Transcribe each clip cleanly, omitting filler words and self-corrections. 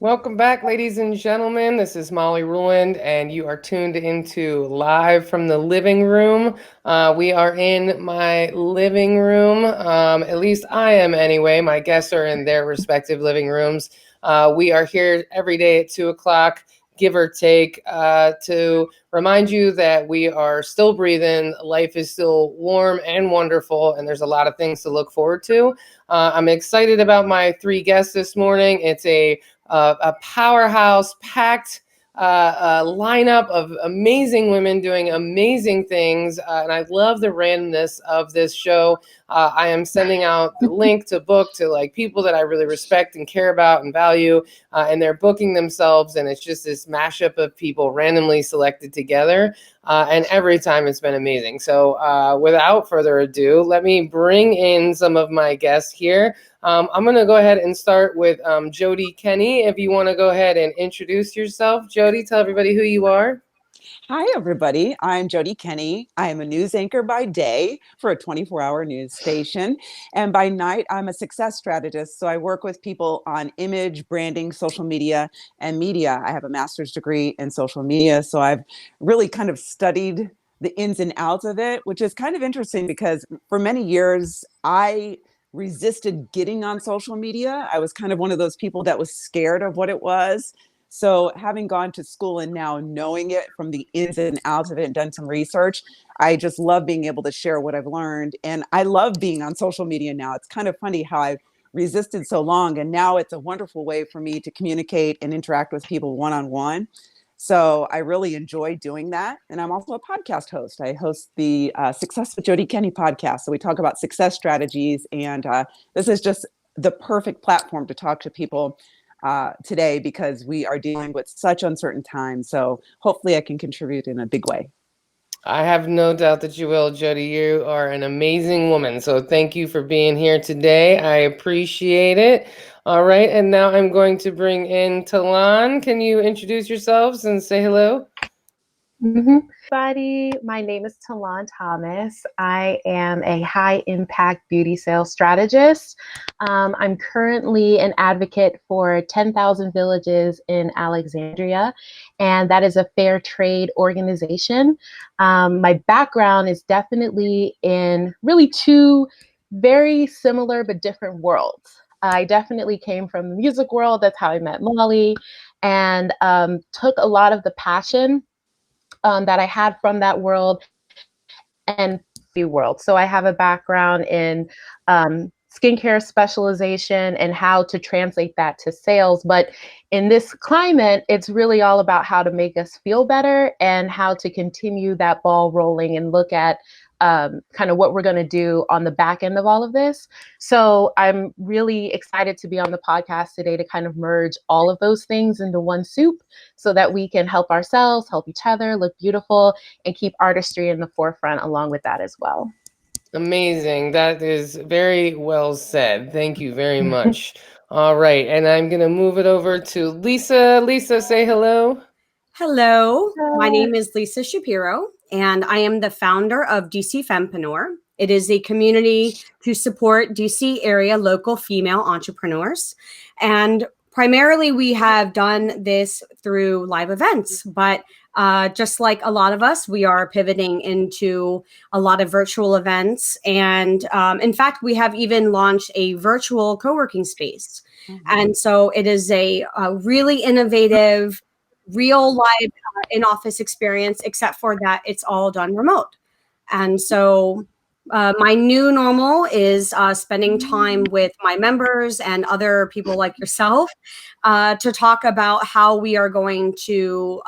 Welcome back, ladies and gentlemen. This is Molly Ruland, and you are tuned into Live from the Living Room. We are in my living room. At least I am anyway. My guests are in their respective living rooms. We are here every day at 2 o'clock, give or take, to remind you that we are still breathing. Life is still warm and wonderful, and there's a lot of things to look forward to. I'm excited about my three guests this morning. It's a powerhouse, packed lineup of amazing women doing amazing things. And I love the randomness of this show. I am sending out the link to book to like people that I really respect and care about and value. And they're booking themselves. And it's just this mashup of people randomly selected together. And every time it's been amazing. So without further ado, let me bring in some of my guests here. I'm going to go ahead and start with JoDee Kenney. If you want to go ahead and introduce yourself. JoDee, tell everybody who you are. Hi, everybody. I'm JoDee Kenney. I am a news anchor by day for a 24-hour news station. And by night, I'm a success strategist. So I work with people on image, branding, social media, and media. I have a master's degree in social media. So I've really kind of studied the ins and outs of it, which is kind of interesting because for many years, I resisted getting on social media. I was kind of one of those people that was scared of what it was. So having gone to school and now knowing it from the ins and outs of it and done some research, I just love being able to share what I've learned. And I love being on social media now. It's kind of funny how I've resisted so long. And now it's a wonderful way for me to communicate and interact with people one-on-one. So I really enjoy doing that. And I'm also a podcast host. I host the Success with JoDee Kenney podcast. So we talk about success strategies. And this is just the perfect platform to talk to people today because we are dealing with such uncertain times. So hopefully I can contribute in a big way. I have no doubt that you will, JoDee. You are an amazing woman. So thank you for being here today. I appreciate it. All right. And now I'm going to bring in Talon. Can you introduce yourselves and say hello? Everybody, my name is Talon Thomas. I am a high impact beauty sales strategist. I'm currently an advocate for 10,000 Villages in Alexandria, and that is a fair trade organization. My background is definitely in really two very similar but different worlds. I definitely came from the music world. That's how I met Molly, and took a lot of the passion that I had from that world and the world. So I have a background in skincare specialization and how to translate that to sales. But in this climate, it's really all about how to make us feel better and how to continue that ball rolling and look at kind of what we're going to do on the back end of all of this. So I'm really excited to be on the podcast today to kind of merge all of those things into one soup so that we can help ourselves, help each other, look beautiful, and keep artistry in the forefront along with that as well. Amazing. That is very well said. Thank you very much. All right. And I'm going to move it over to Lisa. Lisa, say hello. Hello, my name is Lisa Shapiro, and I am the founder of DC Fempreneur. It is a community to support DC area local female entrepreneurs. And primarily, we have done this through live events, but just like a lot of us, we are pivoting into a lot of virtual events. And in fact, we have even launched a virtual co-working space. And so it is a really innovative, real live in-office experience, except for that it's all done remote. And so my new normal is spending time with my members and other people like yourself to talk about how we are going to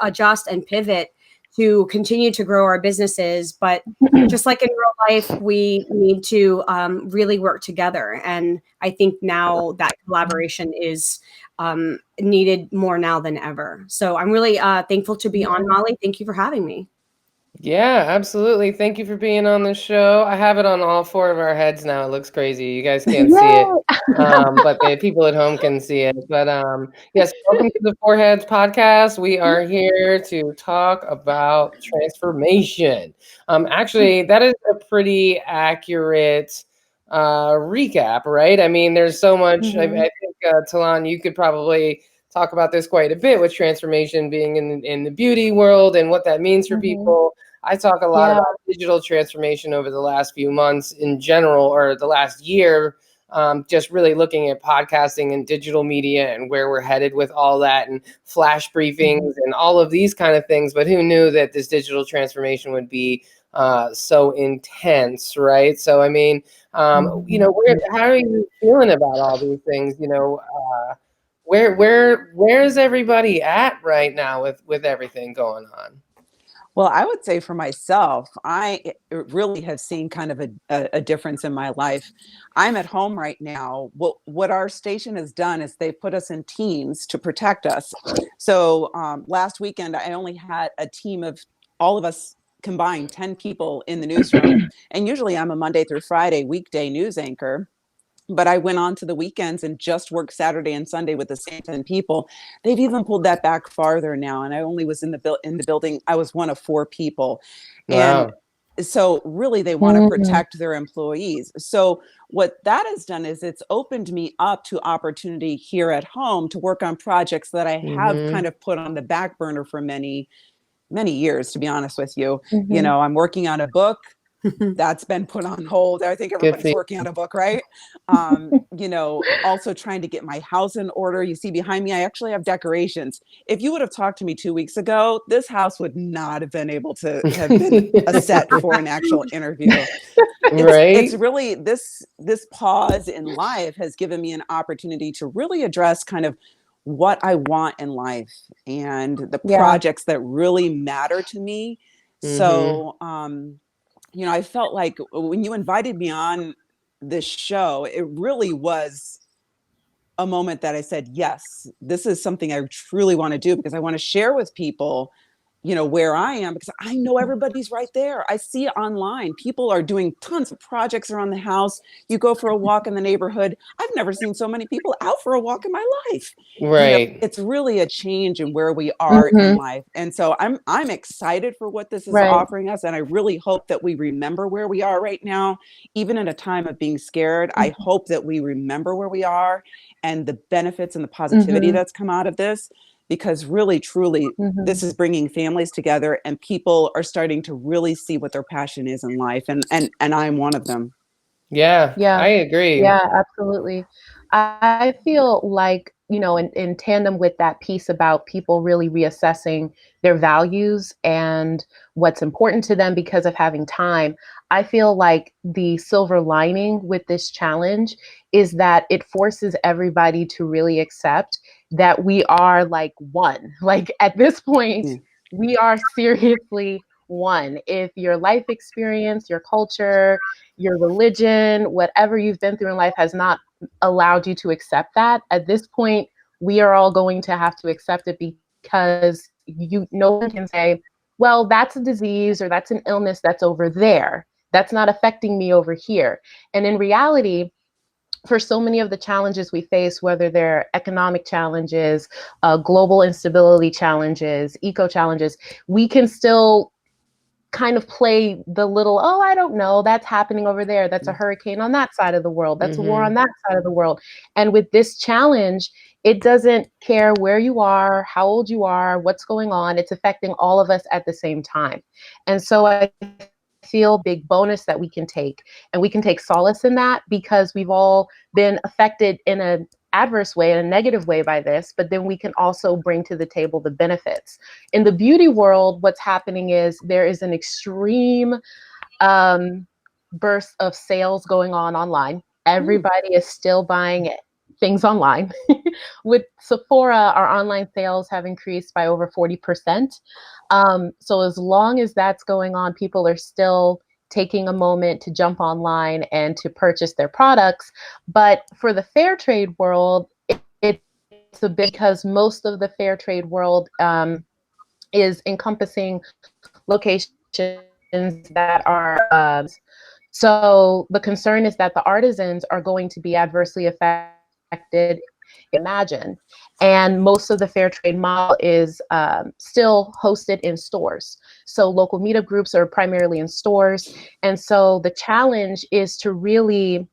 adjust and pivot to continue to grow our businesses. But just like in real life, we need to really work together. And I think now that collaboration is needed more now than ever. So I'm really thankful to be on, Molly. Thank you for having me. Yeah, absolutely. Thank you for being on the show. I have it on all four of our heads now. It looks crazy. You guys can't see it, but the people at home can see it. But yes, welcome to the Four Heads podcast. We are here to talk about transformation. Actually, that is a pretty accurate recap, right? I mean, there's so much. I think Talon, you could probably talk about this quite a bit with transformation being in the beauty world and what that means for people. I talk a lot about digital transformation over the last few months in general, or the last year, just really looking at podcasting and digital media and where we're headed with all that, and flash briefings and all of these kind of things. But who knew that this digital transformation would be so intense, right? So, I mean, you know, how are you feeling about all these things? You know, where's everybody at right now with everything going on? Well, I would say for myself, I really have seen kind of a difference in my life. I'm at home right now. What our station has done is they put us in teams to protect us. So last weekend, I only had a team of all of us combined, 10 people in the newsroom. And usually I'm a Monday through Friday weekday news anchor. But I went on to the weekends and just worked Saturday and Sunday with the same 10 people. They've even pulled that back farther now. And I only was in the building. I was one of 4 people. And Wow. so really they want to protect their employees. So what that has done is it's opened me up to opportunity here at home to work on projects that I have kind of put on the back burner for many years, to be honest with you. You know, I'm working on a book that's been put on hold. I think everybody's working on a book, right? You know, also trying to get my house in order. You see behind me, I actually have decorations. If you would have talked to me 2 weeks ago, this house would not have been able to have been a set for an actual interview. It's really this pause in life has given me an opportunity to really address kind of what I want in life and the projects that really matter to me. So, you know, I felt like when you invited me on this show, it really was a moment that I said, yes, this is something I truly want to do, because I want to share with people, you know, where I am, because I know everybody's right there. I see it online. People are doing tons of projects around the house. You go for a walk in the neighborhood. I've never seen so many people out for a walk in my life. You know, it's really a change in where we are in life. And so I'm excited for what this is offering us. And I really hope that we remember where we are right now, even in a time of being scared. I hope that we remember where we are and the benefits and the positivity that's come out of this. Because really, truly, this is bringing families together, and people are starting to really see what their passion is in life. And I'm one of them. Yeah, I agree. Yeah, absolutely. I feel like, you know, in tandem with that piece about people really reassessing their values and what's important to them because of having time, I feel like the silver lining with this challenge is that it forces everybody to really accept that we are like one. Like at this point, we are seriously one. If your life experience, your culture, your religion, whatever you've been through in life has not allowed you to accept that, at this point, we are all going to have to accept it, because no one can say, well, that's a disease or that's an illness that's over there. That's not affecting me over here. And in reality, for so many of the challenges we face, whether they're economic challenges, global instability challenges, eco challenges, we can still kind of play the little, oh, I don't know, that's happening over there. That's a hurricane on that side of the world. That's a war on that side of the world. And with this challenge, it doesn't care where you are, how old you are, what's going on. It's affecting all of us at the same time. And so I feel big bonus that we can take, and we can take solace in that, because we've all been affected in an adverse way, in a negative way by this, but then we can also bring to the table the benefits. In the beauty world, what's happening is there is an extreme burst of sales going on online. Everybody is still buying things online. With Sephora, our online sales have increased by over 40%. So as long as that's going on, people are still taking a moment to jump online and to purchase their products. But for the fair trade world, it's a bit, because most of the fair trade world is encompassing locations that are so the concern is that the artisans are going to be adversely affected, imagine. And most of the fair trade model is still hosted in stores. So local meetup groups are primarily in stores. And so the challenge is to really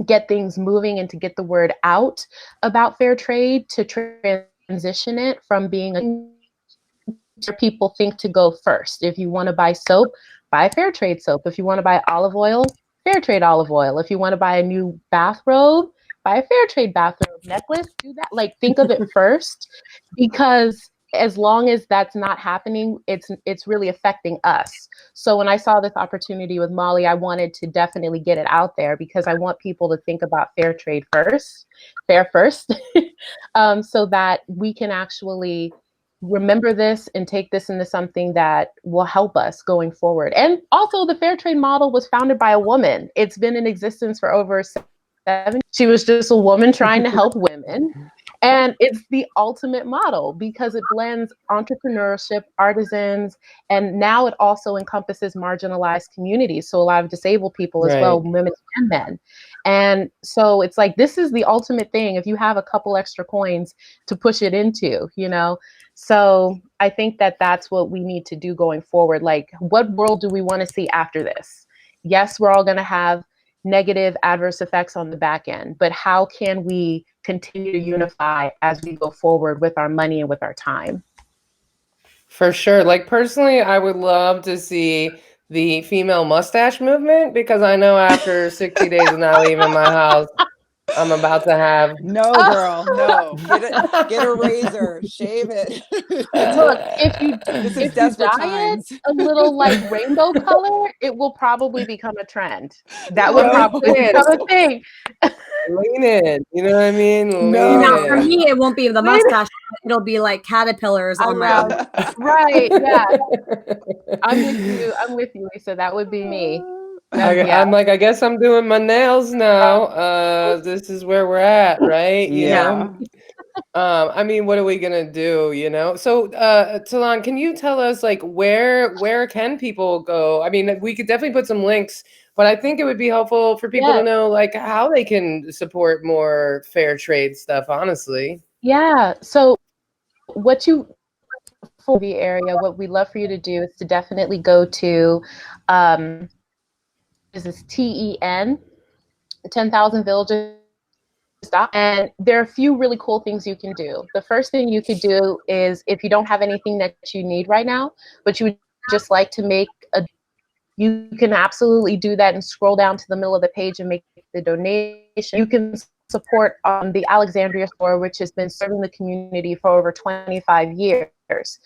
get things moving and to get the word out about fair trade, to transition it from being a people think to go first. If you want to buy soap, buy fair trade soap. If you want to buy olive oil, fair trade olive oil. If you want to buy a new bathrobe, buy a fair trade bathrobe. Necklace, do that. Like, think of it first, because as long as that's not happening, it's really affecting us. So when I saw this opportunity with Molly, I wanted to definitely get it out there, because I want people to think about fair trade first, fair first, so that we can actually remember this and take this into something that will help us going forward. And also, the fair trade model was founded by a woman. It's been in existence for over 7. She was just a woman trying to help women. And it's the ultimate model, because it blends entrepreneurship, artisans, and now it also encompasses marginalized communities. So a lot of disabled people as well, women and men. And so it's like, this is the ultimate thing if you have a couple extra coins to push it into, you know? So I think that that's what we need to do going forward. Like, what world do we want to see after this? Yes, we're all going to have negative adverse effects on the back end, but how can we continue to unify as we go forward with our money and with our time? For sure. Like, personally, I would love to see the female mustache movement, because I know after 60 days of not leaving my house, I'm about to have. No, girl, no. Get a razor, shave it. Look, This is if you desperate dye it times. a little like rainbow color, it will probably become a trend. That would No. probably become a thing. Lean in. You know what I mean? No. Now, for Lean me, it won't be the mustache. It'll be like caterpillars on my Around, arm. right? Yeah, in. I'm with you. I'm with you, Lisa. That would be me. I, I'm like, I guess I'm doing my nails now. This is where we're at, right? You know? I mean, what are we gonna do, you know? So, Talon, can you tell us, like, where can people go? I mean, we could definitely put some links, but I think it would be helpful for people to know, like, how they can support more fair trade stuff, honestly. Yeah. So for the area, what we'd love for you to do is to definitely go to this is TEN, 10,000 Villages. And there are a few really cool things you can do. The first thing you could do is, if you don't have anything that you need right now, but you would just like to make you can absolutely do that and scroll down to the middle of the page and make the donation. You can support the Alexandria store, which has been serving the community for over 25 years.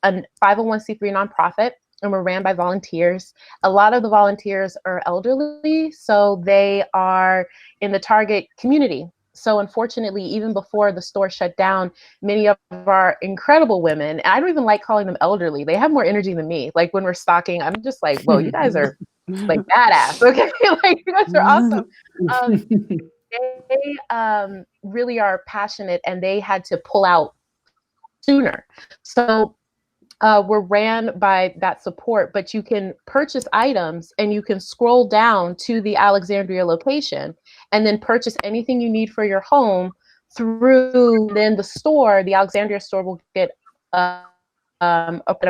A 501c3 nonprofit, and we're ran by volunteers. A lot of the volunteers are elderly, so they are in the target community. So unfortunately, even before the store shut down, many of our incredible women, and I don't even like calling them elderly, they have more energy than me. Like, when we're stocking, I'm just like, whoa, you guys are like badass. Okay, like, you guys are awesome. They really are passionate, and they had to pull out sooner. So we're ran by that support, but you can purchase items and you can scroll down to the Alexandria location and then purchase anything you need for your home through then the store. The Alexandria store will get a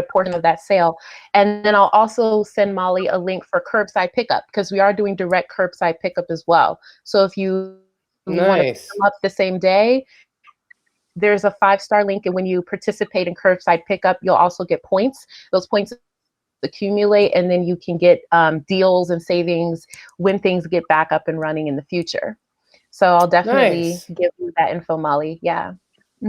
portion of that sale. And then I'll also send Molly a link for curbside pickup, because we are doing direct curbside pickup as well. So if you want to come up the same day, there's a 5-star link, and when you participate in curbside pickup, you'll also get points. Those points accumulate, and then you can get deals and savings when things get back up and running in the future. So I'll definitely give you that info, Molly. Yeah.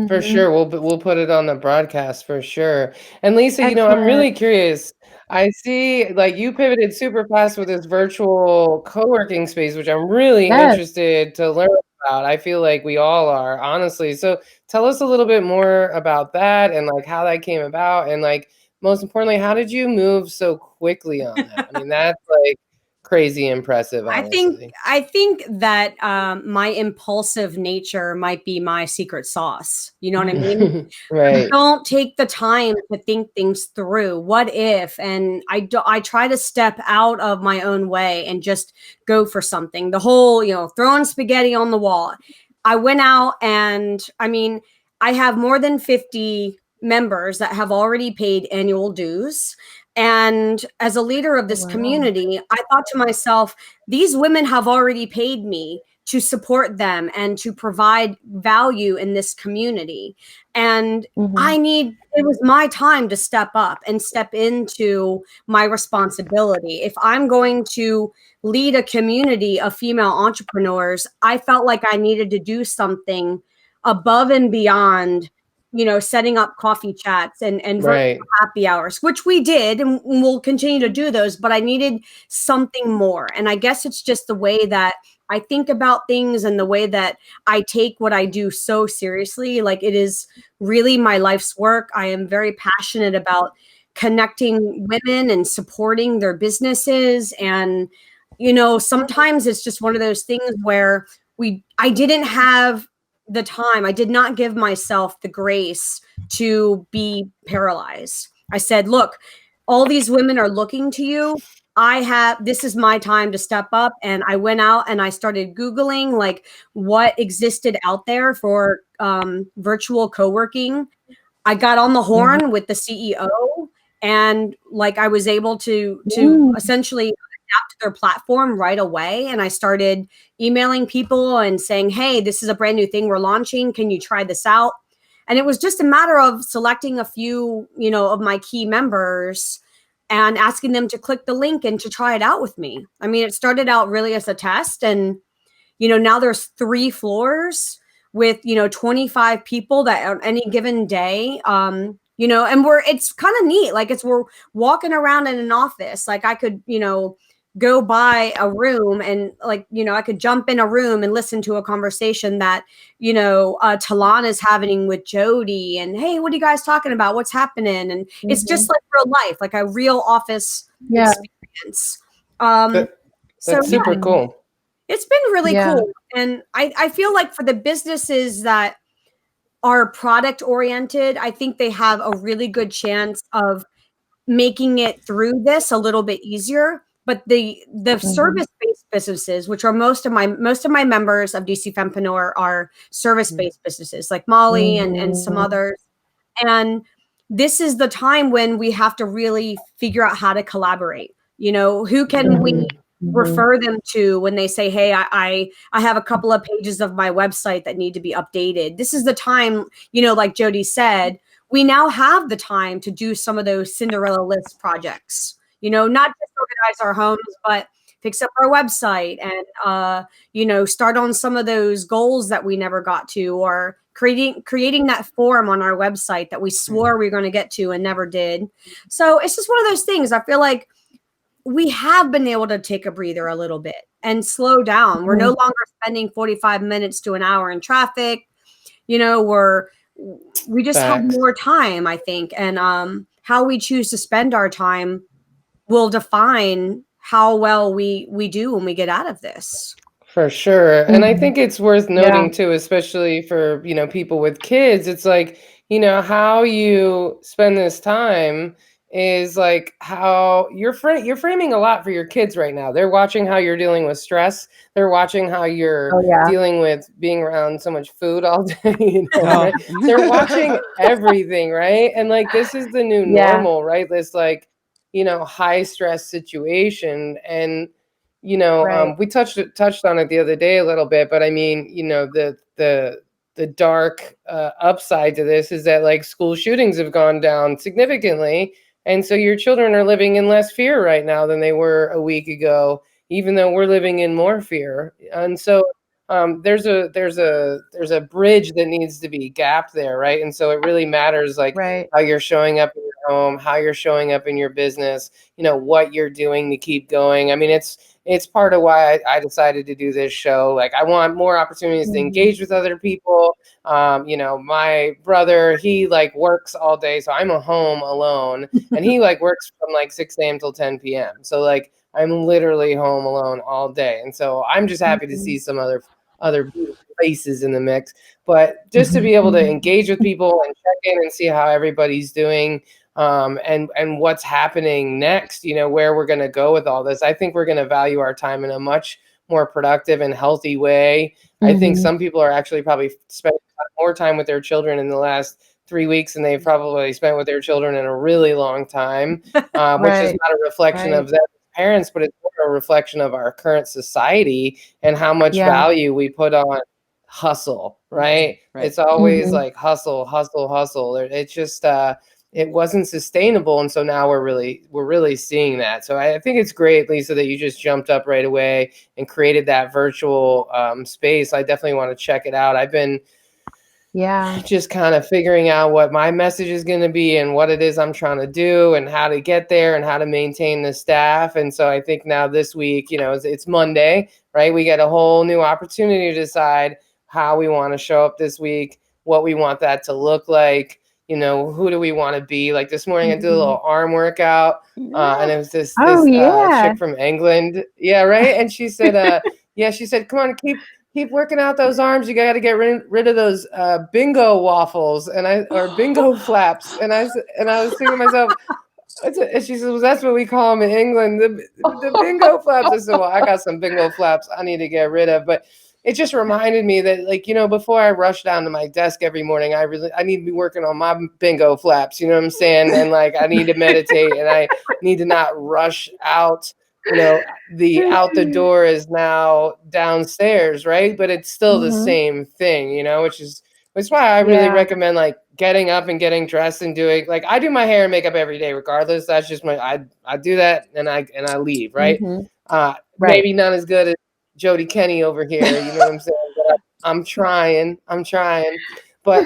For sure. We'll put it on the broadcast for sure. And Lisa, you know, I'm really curious. I see, like, you pivoted super fast with this virtual co-working space, which I'm really interested to learn about. I feel like we all are, honestly. So tell us a little bit more about that, and like how that came about, and like, most importantly, how did you move so quickly on that? I mean, that's like crazy impressive, honestly. I think that my impulsive nature might be my secret sauce. You know what I mean? Right. I don't take the time to think things through. What if? And I try to step out of my own way and just go for something. The whole, you know, throwing spaghetti on the wall. I went out, and I mean, I have more than 50 members that have already paid annual dues. And as a leader of this community, I thought to myself, these women have already paid me to support them and to provide value in this community. And it was my time to step up and step into my responsibility. If I'm going to lead a community of female entrepreneurs, I felt like I needed to do something above and beyond, setting up coffee chats and virtual happy hours, which we did and we'll continue to do those, but I needed something more. And I guess it's just the way that I think about things and the way that I take what I do so seriously. Like, it is really my life's work. I am very passionate about connecting women and supporting their businesses. And, sometimes it's just one of those things where I didn't have the time. I did not give myself the grace to be paralyzed. I said, look, all these women are looking to you. This is my time to step up. And I went out and I started Googling like what existed out there for virtual co-working. I got on the horn with the CEO, and like I was able to essentially adapt to their platform right away. And I started emailing people and saying, hey, this is a brand new thing we're launching. Can you try this out? And it was just a matter of selecting a few, of my key members and asking them to click the link and to try it out with me. I mean, it started out really as a test, and, now there's 3 floors with, 25 people that on any given day, and it's kind of neat. Like, we're walking around in an office. Like, I could, go by a room and like, I could jump in a room and listen to a conversation that, Talon is having with JoDee, and hey, what are you guys talking about? What's happening? And it's just like real life, like a real office experience. That's super cool. It's been really cool. And I feel like for the businesses that are product oriented, I think they have a really good chance of making it through this a little bit easier. But the service-based businesses, which are most of my members of DC Fempreneur, are service-based businesses like Molly and some others. And this is the time when we have to really figure out how to collaborate. Who can we refer them to when they say, hey, I have a couple of pages of my website that need to be updated. This is the time, like JoDee said, we now have the time to do some of those Cinderella list projects. Not just organize our homes, but fix up our website and, start on some of those goals that we never got to, or creating that form on our website that we swore we were going to get to and never did. So it's just one of those things. I feel like we have been able to take a breather a little bit and slow down. We're no longer spending 45 minutes to an hour in traffic. We just have more time, I think. And how we choose to spend our time will define how well we do when we get out of this. For sure. And I think it's worth noting too, especially for, people with kids, it's like, how you spend this time is like how you're framing a lot for your kids right now. They're watching how you're dealing with stress. They're watching how you're dealing with being around so much food all day. Right? They're watching everything, right? And like, this is the new normal, right? This like, high stress situation. And, we touched on it the other day a little bit, but I mean, the dark upside to this is that like school shootings have gone down significantly. And so your children are living in less fear right now than they were a week ago, even though we're living in more fear. And so there's a bridge that needs to be gapped there, right? And so it really matters, like how you're showing up in your home, how you're showing up in your business, what you're doing to keep going. I mean, it's part of why I decided to do this show. Like, I want more opportunities to engage with other people. My brother, he like works all day, so I'm home alone, and he like works from like 6 a.m. till 10 p.m. So like, I'm literally home alone all day. And so I'm just happy to see some other beautiful faces in the mix, but just to be able to engage with people and check in and see how everybody's doing, and what's happening next, where we're going to go with all this. I think we're going to value our time in a much more productive and healthy way. I think some people are actually probably spending more time with their children in the last 3 weeks than they've probably spent with their children in a really long time, which is Right. not a reflection of them as parents, but it's more a reflection of our current society and how much Yeah. value we put on hustle, right? Right. It's always Mhm. like hustle, hustle, hustle. It's just it wasn't sustainable, and so now we're really seeing that. So I think it's great, Lisa, that you just jumped up right away and created that virtual space. I definitely want to check it out. I've been just kind of figuring out what my message is going to be and what it is I'm trying to do and how to get there and how to maintain the staff. And so I think now this week, it's Monday, right? We get a whole new opportunity to decide how we want to show up this week, what we want that to look like, who do we want to be? Like this morning, I did a little arm workout, and it was this chick from England. Yeah, right. And she said, she said, come on, keep working out those arms. You got to get rid of those bingo waffles or bingo flaps. And I was thinking to myself, and she says, well, that's what we call them in England, the bingo flaps. I said, well, I got some bingo flaps I need to get rid of. But it just reminded me that, like, before I rush down to my desk every morning, I need to be working on my bingo flaps. You know what I'm saying? And like, I need to meditate and I need to not rush out. The out the door is now downstairs, right? But it's still the same thing, which is why I really recommend like getting up and getting dressed and doing, like, I do my hair and makeup every day regardless. That's just I do that and I leave, right? Maybe not as good as JoDee Kenney over here, you know what I'm saying? But I'm trying. But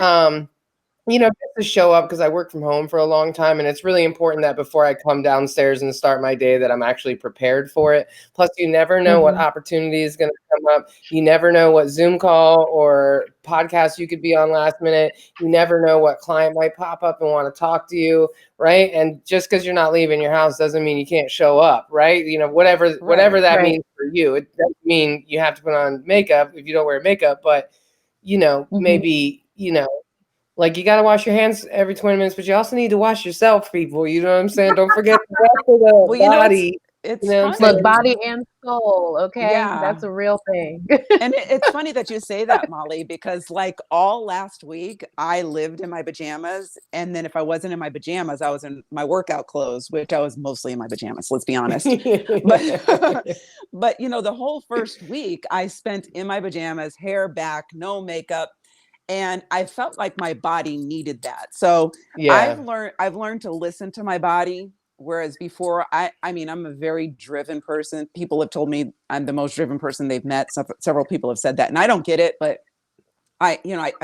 just to show up, because I work from home for a long time, and it's really important that before I come downstairs and start my day that I'm actually prepared for it. Plus, you never know what opportunity is going to come up. You never know what Zoom call or podcast you could be on last minute. You never know what client might pop up and want to talk to you, right? And just because you're not leaving your house doesn't mean you can't show up, right? Whatever that means for you. It doesn't mean you have to put on makeup if you don't wear makeup, but maybe, like, you got to wash your hands every 20 minutes, but you also need to wash yourself, people. You know what I'm saying? Don't forget the rest of the body. It's what I'm funny. But body and soul, okay? Yeah. That's a real thing. And it's funny that you say that, Molly, because like all last week, I lived in my pajamas. And then if I wasn't in my pajamas, I was in my workout clothes, which I was mostly in my pajamas, let's be honest. But, but the whole first week I spent in my pajamas, hair back, no makeup. And I felt like my body needed that. So I've learned to listen to my body. Whereas before, I mean, I'm a very driven person. People have told me I'm the most driven person they've met. Several people have said that, and I don't get it, but I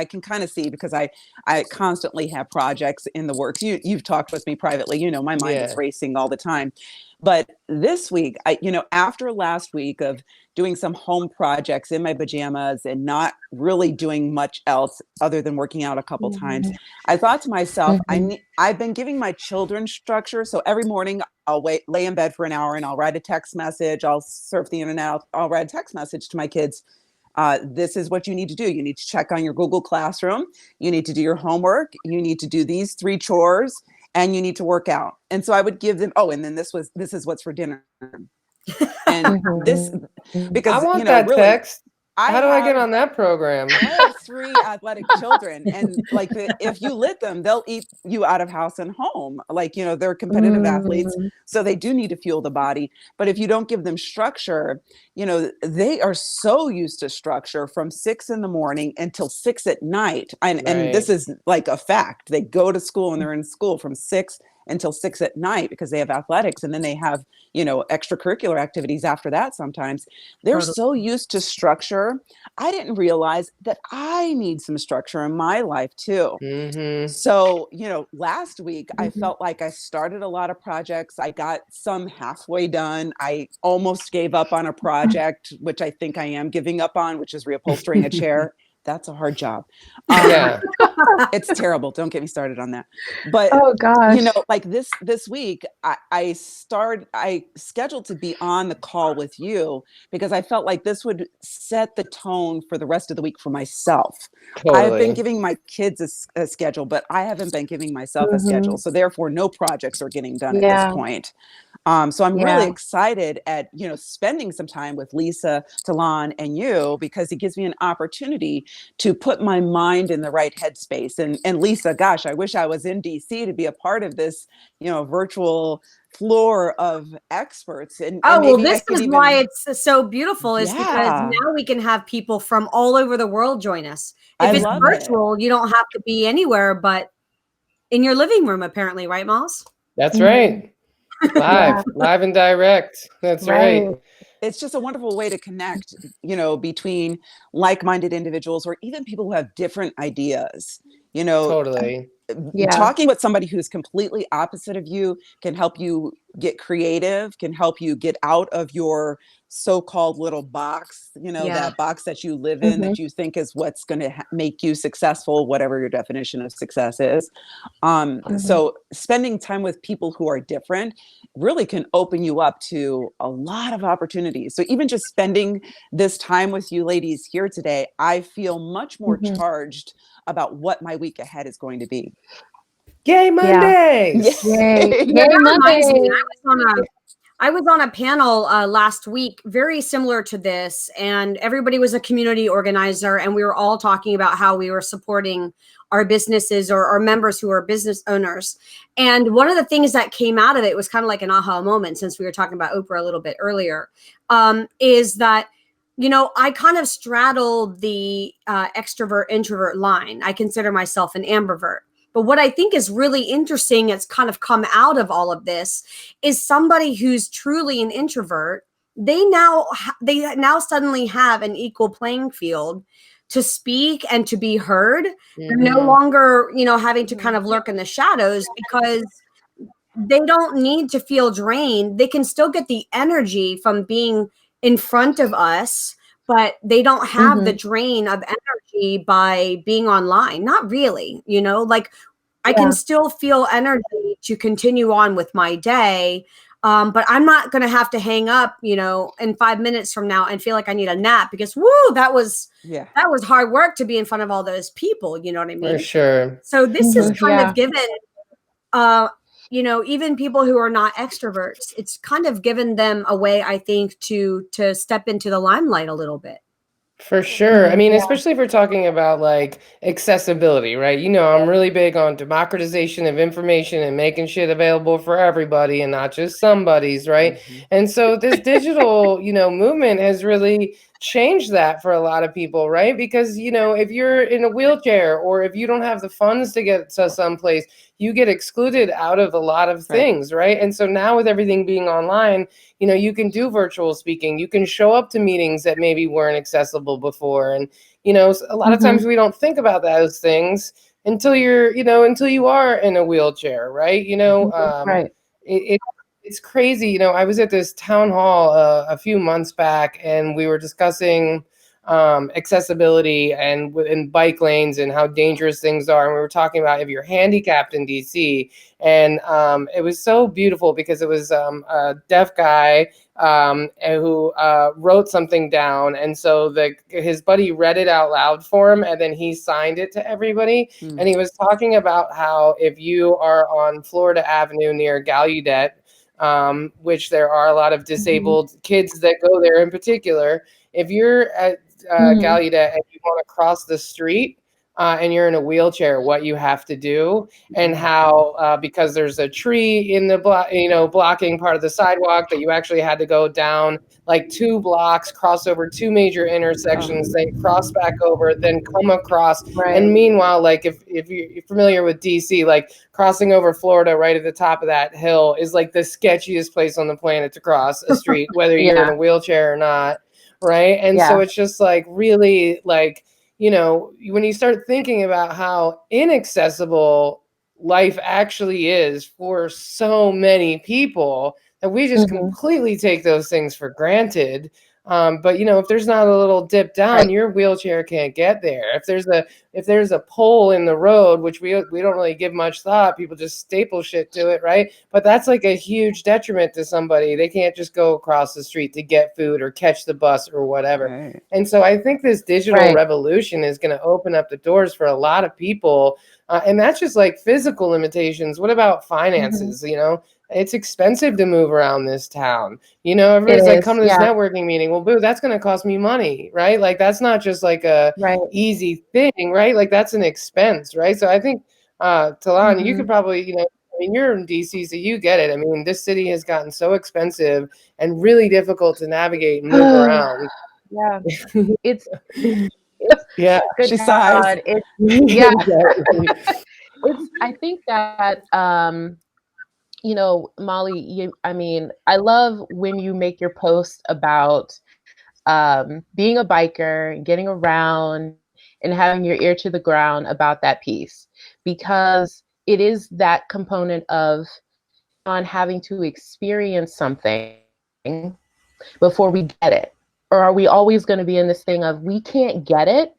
can kind of see, because I constantly have projects in the works. You've talked with me privately, my mind is racing all the time. But this week, after last week of doing some home projects in my pajamas and not really doing much else other than working out a couple times, I thought to myself, I've been giving my children structure. So every morning I'll lay in bed for an hour and I'll write a text message. I'll surf the internet. I'll write a text message to my kids. This is what you need to do. You need to check on your Google Classroom. You need to do your homework. You need to do these 3 chores, and you need to work out. And so I would give them, and then this is what's for dinner. And this, because I want that really, text. How do I get on that program? I have 3 athletic children, and like if you let them, they'll eat you out of house and home. Like, they're competitive athletes, so they do need to fuel the body. But if you don't give them structure, they are so used to structure from 6 in the morning until 6 at night. And this is like a fact. They go to school and they're in school from 6 until 6 at night because they have athletics, and then they have extracurricular activities after that. Sometimes they're so used to structure. I didn't realize that I need some structure in my life too. So last week I felt like I started a lot of projects. I got some halfway done. I almost gave up on a project, which I think I am giving up on, which is reupholstering a chair. That's a hard job. It's terrible. Don't get me started on that. But oh gosh, like this week, I scheduled to be on the call with you because I felt like this would set the tone for the rest of the week for myself. Totally. I've been giving my kids a schedule, but I haven't been giving myself a schedule. So therefore, no projects are getting done at this point. So I'm really Yeah. excited at, spending some time with Lisa, Talon, and you, because it gives me an opportunity to put my mind in the right headspace. And Lisa, gosh, I wish I was in DC to be a part of this, virtual floor of experts. And Oh, well, maybe I this could is why even, it's so beautiful, is because yeah, now we can have people from all over the world join us. I If it's love it. virtual, you don't have to be anywhere but in your living room, apparently, right, Moss? That's Mhm. right. Yeah. Live and direct. That's Right. right. It's just a wonderful way to connect, between like-minded individuals or even people who have different ideas. You know, Totally. Yeah. talking with somebody who's completely opposite of you can help you get creative, can help you get out of your so-called little box, Yeah. that box that you live in, Mhm. that you think is what's going to make you successful, whatever your definition of success is. Mhm. So spending time with people who are different really can open you up to a lot of opportunities. So even just spending this time with you ladies here today, I feel much more Mhm. charged about what my week ahead is going to be. Yay, Yeah. Yeah. Mondays. Yay. Yeah, Yay, that reminds me. Monday. I was on a panel last week, very similar to this, and everybody was a community organizer, and we were all talking about how we were supporting our businesses or our members who are business owners. And one of the things that came out of it was kind of like an aha moment, since we were talking about Oprah a little bit earlier, is that I kind of straddle the extrovert introvert line. I consider myself an ambivert. But what I think is really interesting, that's kind of come out of all of this, is somebody who's truly an introvert. They now suddenly have an equal playing field to speak and to be heard. They're no Hmm. longer, having to kind of lurk in the shadows, because they don't need to feel drained. They can still get the energy from being in front of us, but they don't have the Mhm. drain of energy by being online. Not really, like I can Yeah. still feel energy to continue on with my day. But I'm not going to have to hang up, in 5 minutes from now and feel like I need a nap, because woo, that was Yeah. hard work to be in front of all those people. You know what I For mean? sure. So this is Mhm. kind of Yeah. given, uh, even people who are not extroverts, it's kind of given them a way, I think, to step into the limelight a little bit. For sure. I Mhm. mean, Yeah. especially if we're talking about like accessibility, right? I'm really big on democratization of information and making shit available for everybody and not just somebody's, right? Mhm. And so this digital, movement has really changed that for a lot of people, right? Because, if you're in a wheelchair or if you don't have the funds to get to someplace, you get excluded out of a lot of Right. things, right? And so now with everything being online, you can do virtual speaking, you can show up to meetings that maybe weren't accessible before. And, a lot of Mhm. times we don't think about those things until until you are in a wheelchair, right? Mhm. Right. It, it's crazy. I was at this town hall a few months back and we were discussing accessibility and bike lanes and how dangerous things are. And we were talking about if you're handicapped in DC. And it was so beautiful because it was a deaf guy who wrote something down. And so his buddy read it out loud for him and then he signed it to everybody. Mm. And he was talking about how if you are on Florida Avenue near Gallaudet, which there are a lot of Mhm. disabled kids that go there in particular, if you're at Mhm. Gallaudet and you want to cross the street and you're in a wheelchair, what you have to do, and Mm. how because there's a tree in the blocking part of the sidewalk, that you actually had to go down like 2 blocks, cross over 2 major Oh. intersections, then cross back over, then come across. Right. And meanwhile, like if you're familiar with DC, like crossing over Florida right at the top of that hill is like the sketchiest place on the planet to cross a street, whether you're in Yeah. a wheelchair or not. Right. And so Yeah. it's just like really like, when you start thinking about how inaccessible life actually is for so many people, that we just Mhm. completely take those things for granted. But if there's not a little dip down, Right. your wheelchair can't get there. If there's a pole in the road, which we don't really give much thought, people just staple shit to it, right? But that's like a huge detriment to somebody. They can't just go across the street to get food or catch the bus or whatever. Right. And so I think this digital Right. revolution is going to open up the doors for a lot of people. And that's just like physical limitations. What about Mhm. finances? it's expensive to move around this town. You know, It everybody's like, is, come to this yeah, networking meeting. Well, boo, that's going to cost me money, right? Like, that's not just like a right. easy thing, right? Like, that's an expense, right? So I think, Talon, you could Mhm. probably, you know, I mean, you're in DC, so you get it. I mean, this city has gotten so expensive and really difficult to navigate and move around. Yeah, it's it's Yeah. good She sighs. God, it's yeah. Exactly. It's I think that you know, Molly, I mean, I love when you make your post about being a biker, getting around, and having your ear to the ground about that piece, because it is that component of on having to experience something before we get it. Or are we always going to be in this thing of we can't get it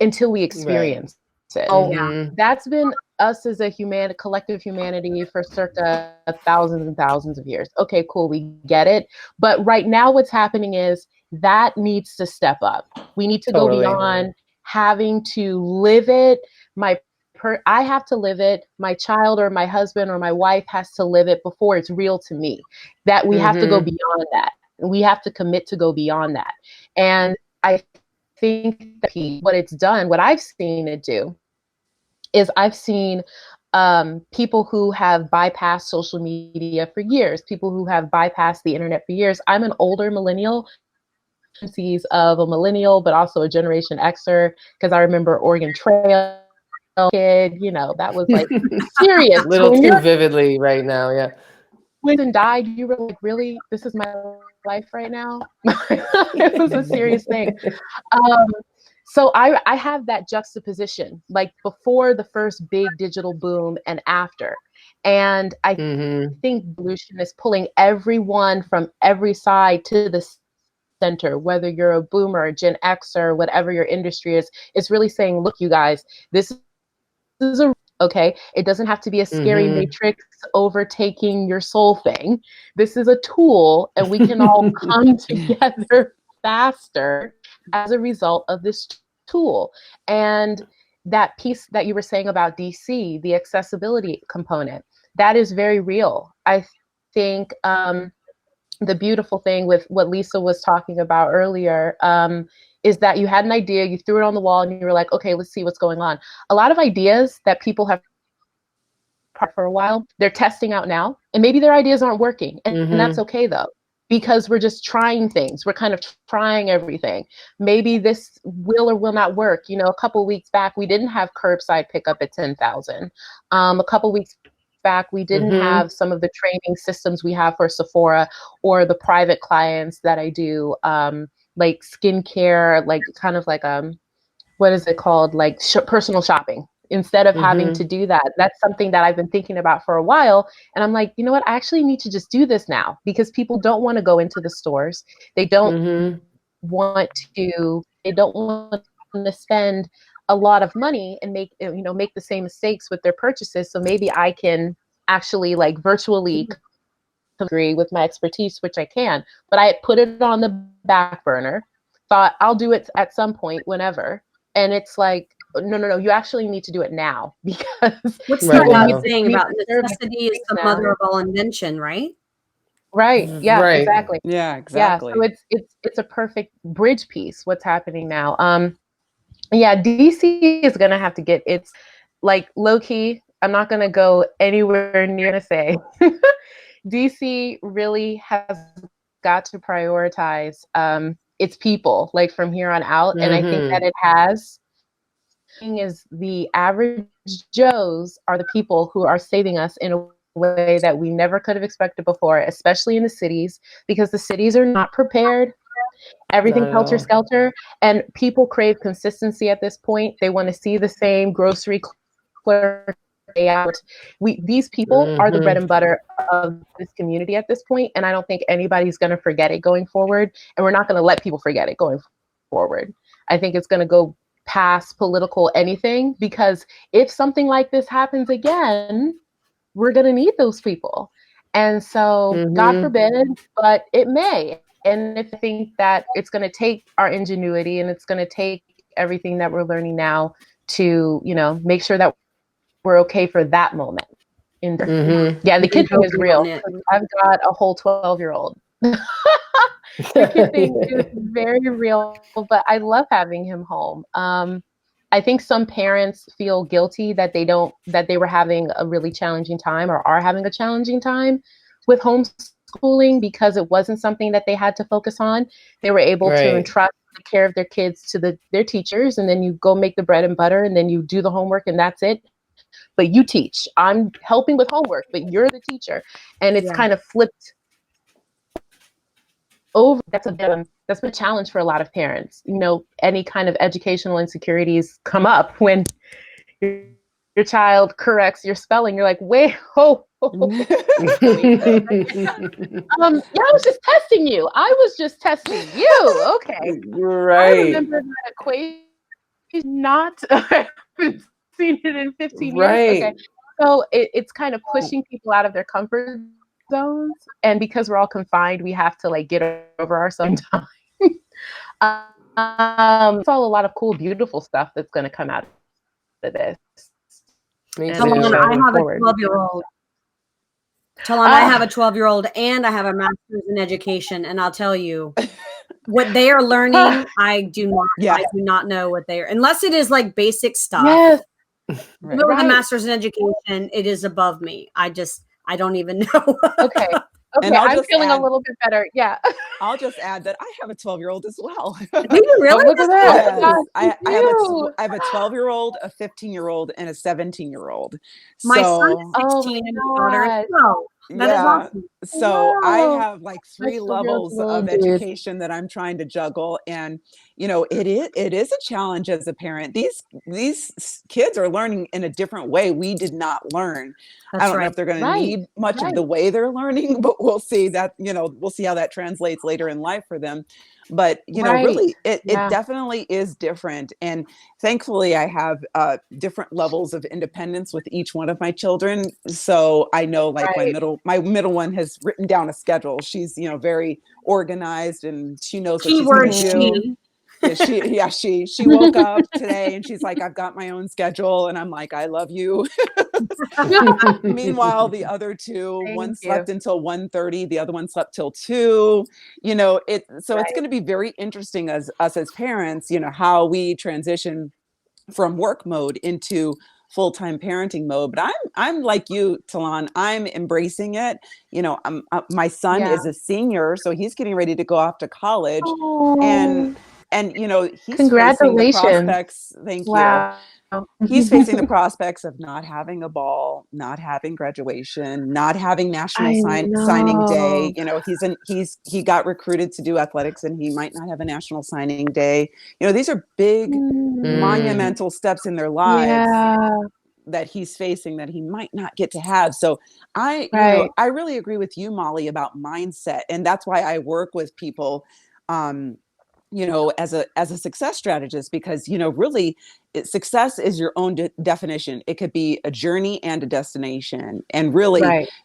until we Right. experience it? So Yeah. that's been us as a collective humanity for circa thousands and thousands of years. Okay, cool, we get it. But right now, what's happening is that needs to step up. We need to go Totally. beyond having to live it. I have to live it. My child or my husband or my wife has to live it before it's real to me. That we have to go beyond that. We have to commit to go beyond that. And I think that what it's done, what I've seen it do, is I've seen people who have bypassed social media for years, people who have bypassed the internet for years. I'm an older millennial, of a millennial, but also a Generation Xer, because I remember Oregon Trail kid, you know, that was like serious. Little When too you're vividly right now. Yeah. and died, you were like, really? This is my life right now? It was a serious thing. Um, so I have that juxtaposition, like before the first big digital boom and after. And I think evolution is pulling everyone from every side to the center, whether you're a boomer, a Gen X, or whatever your industry is. It's really saying, look, you guys, this is a okay. It doesn't have to be a scary matrix overtaking your soul thing. This is a tool, and we can all come together faster as a result of this tool. And that piece that you were saying about DC, the accessibility component, that is very real. I think the beautiful thing with what Lisa was talking about earlier is that you had an idea, you threw it on the wall, and you were like, okay, let's see what's going on. A lot of ideas that people have for a while, they're testing out now, and maybe their ideas aren't working, and that's okay though, because we're just trying things. We're kind of trying everything. Maybe this will or will not work. You know, a couple of weeks back, we didn't have curbside pickup at 10,000. A couple of weeks back, we didn't have some of the training systems we have for Sephora or the private clients that I do, like skincare, like kind of like what is it called, like personal shopping. Instead of having to do that, that's something that I've been thinking about for a while. And I'm like, you know what? I actually need to just do this now, because people don't want to go into the stores. They don't want to. They don't want to spend a lot of money and make the same mistakes with their purchases. So maybe I can actually like virtually agree with my expertise, which I can. But I had put it on the back burner. Thought I'll do it at some point, whenever. And it's like, no, you actually need to do it now, because What's Right the people now. saying need about to serve necessity is the now. mother of all invention, right? Right. Yeah, Right. exactly. Yeah, Yeah. So exactly. it's a perfect bridge piece, what's happening now. Yeah, DC is gonna have to get its, like, low key, I'm not gonna go anywhere near to say DC really has got to prioritize its people, like, from here on out. And I think that it has. Thing is, the average Joes are the people who are saving us in a way that we never could have expected before, especially in the cities, because the cities are not prepared. Not Everything at helter all. skelter, and people crave consistency at this point. They want to see the same grocery clerk day out. These people are the bread and butter of this community at this point, and I don't think anybody's going to forget it going forward, and we're not going to let people forget it going forward. I think it's going to go past political anything, because if something like this happens again, we're going to need those people. And so, God forbid, but it may. And if I think that it's going to take our ingenuity, and it's going to take everything that we're learning now to, make sure that we're okay for that moment. Yeah, the kid thing is Focusing real. on it. I've got a whole 12-year-old. The kid thing is very real, but I love having him home. I think some parents feel guilty that they were having a really challenging time or are having a challenging time with homeschooling because it wasn't something that they had to focus on. They were able to Right. entrust the care of their kids to their teachers, and then you go make the bread and butter, and then you do the homework, and that's it. But you teach. I'm helping with homework, but you're the teacher. And it's Yeah. kind of flipped over. That's been a challenge for a lot of parents. You know, any kind of educational insecurities come up when your child corrects your spelling. You're like, wait, yeah, I was just testing you. I was just testing you. Okay. I Right. remember that equation. Not I haven't seen it in 15 years. Right. Okay. So it's kind of pushing people out of their comfort zones. And because we're all confined, we have to like get over ourselves sometimes. Saw a lot of cool, beautiful stuff that's going to come out of this. Me And too. Talon, I moving have a forward. 12-year-old. Talon, I have a 12-year-old and I have a master's in education. And I'll tell you, what they are learning, I do not know what they are, unless it is like basic stuff. Yes. Right. The master's in education, it is above me. I don't even know. Okay. And I'm feeling a little bit better. Yeah. I'll just add that I have a 12-year-old as well. Do you really? Oh, look at that. Yes. Yes, I have a 12-year-old, a 15-year-old, and a 17-year-old. My So, son is 16 and my daughter is 12. That is yeah. awesome. So I Wow. have like 3 That's levels real of dude. education that I'm trying to juggle. And, you know, it is a challenge as a parent. These kids are learning in a different way. We did not learn. I don't know if they're going to need much of the way they're learning, but we'll see that, you know, we'll see how that translates later in life for them. But, you know, really, it definitely is different. And thankfully, I have different levels of independence with each one of my children. So I know, like, my middle one has written down a schedule. She's, you know, very organized and she knows what she's going to do. She woke up today and she's like, I've got my own schedule. And I'm like, I love you. Meanwhile, the other two, one slept until 1:30, the other one slept till 2. You know, it's going to be very interesting as us as parents, you know, how we transition from work mode into full-time parenting mode. But I'm like you, Talon, I'm embracing it. You know, my son is a senior, so he's getting ready to go off to college. And you know, he's facing the prospects. Thank you. He's facing the prospects of not having a ball, not having graduation, not having national signing day. You know, he got recruited to do athletics and he might not have a national signing day. You know, these are big monumental steps in their lives that he's facing that he might not get to have. So you know, I really agree with you, Molly, about mindset. And that's why I work with people, you know, as a success strategist, because, you know, really success is your own definition. It could be a journey and a destination. And really,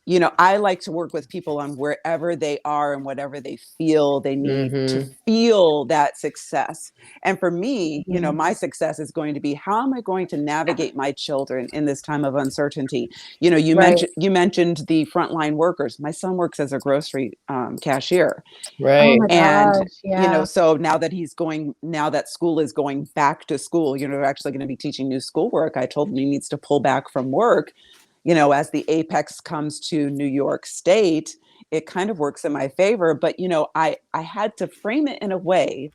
you know, I like to work with people on wherever they are and whatever they feel they need to feel that success. And for me, you know, my success is going to be, how am I going to navigate my children in this time of uncertainty? You know, you mentioned the frontline workers. My son works as a grocery cashier. Right. Oh my And, gosh, you know, so now that school is going back to school, you know, they're actually going to be teaching new schoolwork. I told him he needs to pull back from work. You know, as the apex comes to New York State, it kind of works in my favor. But, you know, I had to frame it in a way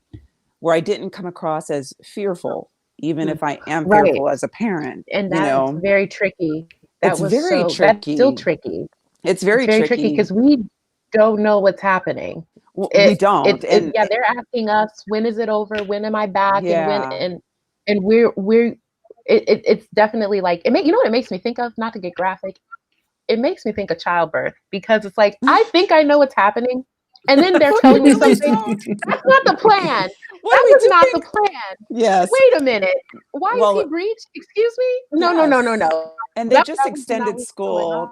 where I didn't come across as fearful, even if I am fearful as a parent. And that's very tricky. It's very tricky. That's still tricky. It's very tricky because we don't know what's happening. We don't. They're asking us, when is it over? When am I back? And it's definitely like, you know what it makes me think of? Not to get graphic. It makes me think of childbirth, because it's like, I think I know what's happening. And then they're telling me something. That's not the plan. That was not the plan. Yes. Wait a minute. Why is he breached? Excuse me? No. And they just extended school.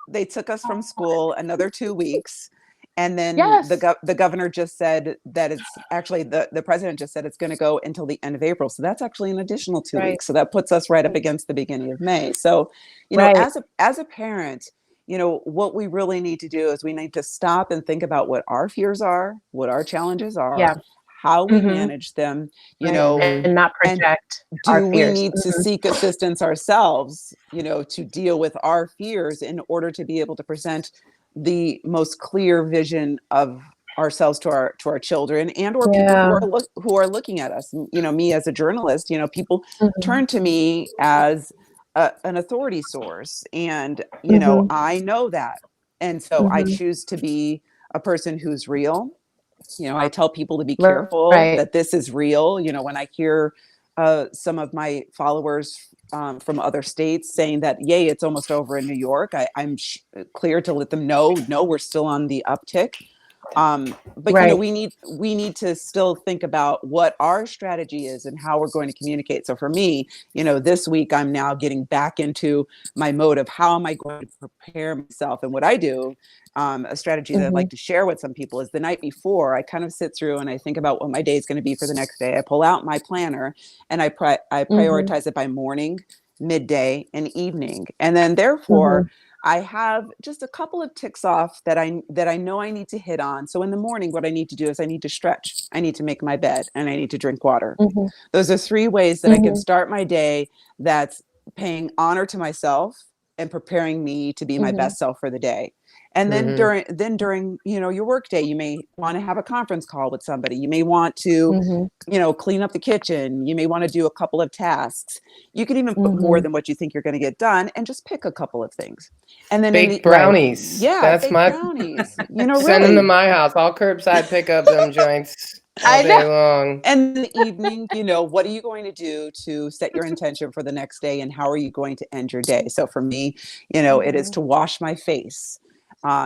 They took us from school another 2 weeks. And then Yes. the governor just said that it's actually the president just said it's going to go until the end of April. So that's actually an additional 2 Right. weeks. So that puts us right up against the beginning of May. So, Right. as a parent, what we really need to do is we need to stop and think about what our fears are, what our challenges are, Yeah. how we Mhm. manage them, Right. Mhm. And not and project do our we fears. need to seek assistance ourselves, to deal with our fears in order to be able to present the most clear vision of ourselves to our children and or people Yeah. who are looking at us. Me as a journalist, people Mhm. turn to me as an authority source, and Mhm. I know that, and so I Mhm. choose to be a person who's real. I tell people to be careful Right. that this is real. When I hear some of my followers from other states saying that, yay, it's almost over in New York, I'm clear to let them know, no, we're still on the uptick. But Right. we need to still think about what our strategy is and how we're going to communicate. So for me, this week I'm now getting back into my mode of how am I going to prepare myself. And what I do, a strategy that I'd like Mhm. to share with some people, is the night before I kind of sit through and I think about what my day is going to be for the next day. I pull out my planner and I Mhm. prioritize it by morning, midday, and evening, and then therefore Mhm. I have just a couple of ticks off that I know I need to hit on. So in the morning, what I need to do is I need to stretch, I need to make my bed, and I need to drink water. Mhm. Those are 3 ways that I can Mhm. start my day that's paying honor to myself and preparing me to be my Mhm. best self for the day. And then Mhm. during your work day, you may want to have a conference call with somebody. You may want to Mhm. clean up the kitchen. You may want to do a couple of tasks. You can even put more Mhm. than what you think you're going to get done and just pick a couple of things. And then in Baked the, Right. brownies. yeah, That's bake my brownies, Send them to really. my house. I'll curbside pick up them joints all I know. day long. And in the evening, what are you going to do to set your intention for the next day, and how are you going to end your day? So for me, it is Mhm. to wash my face,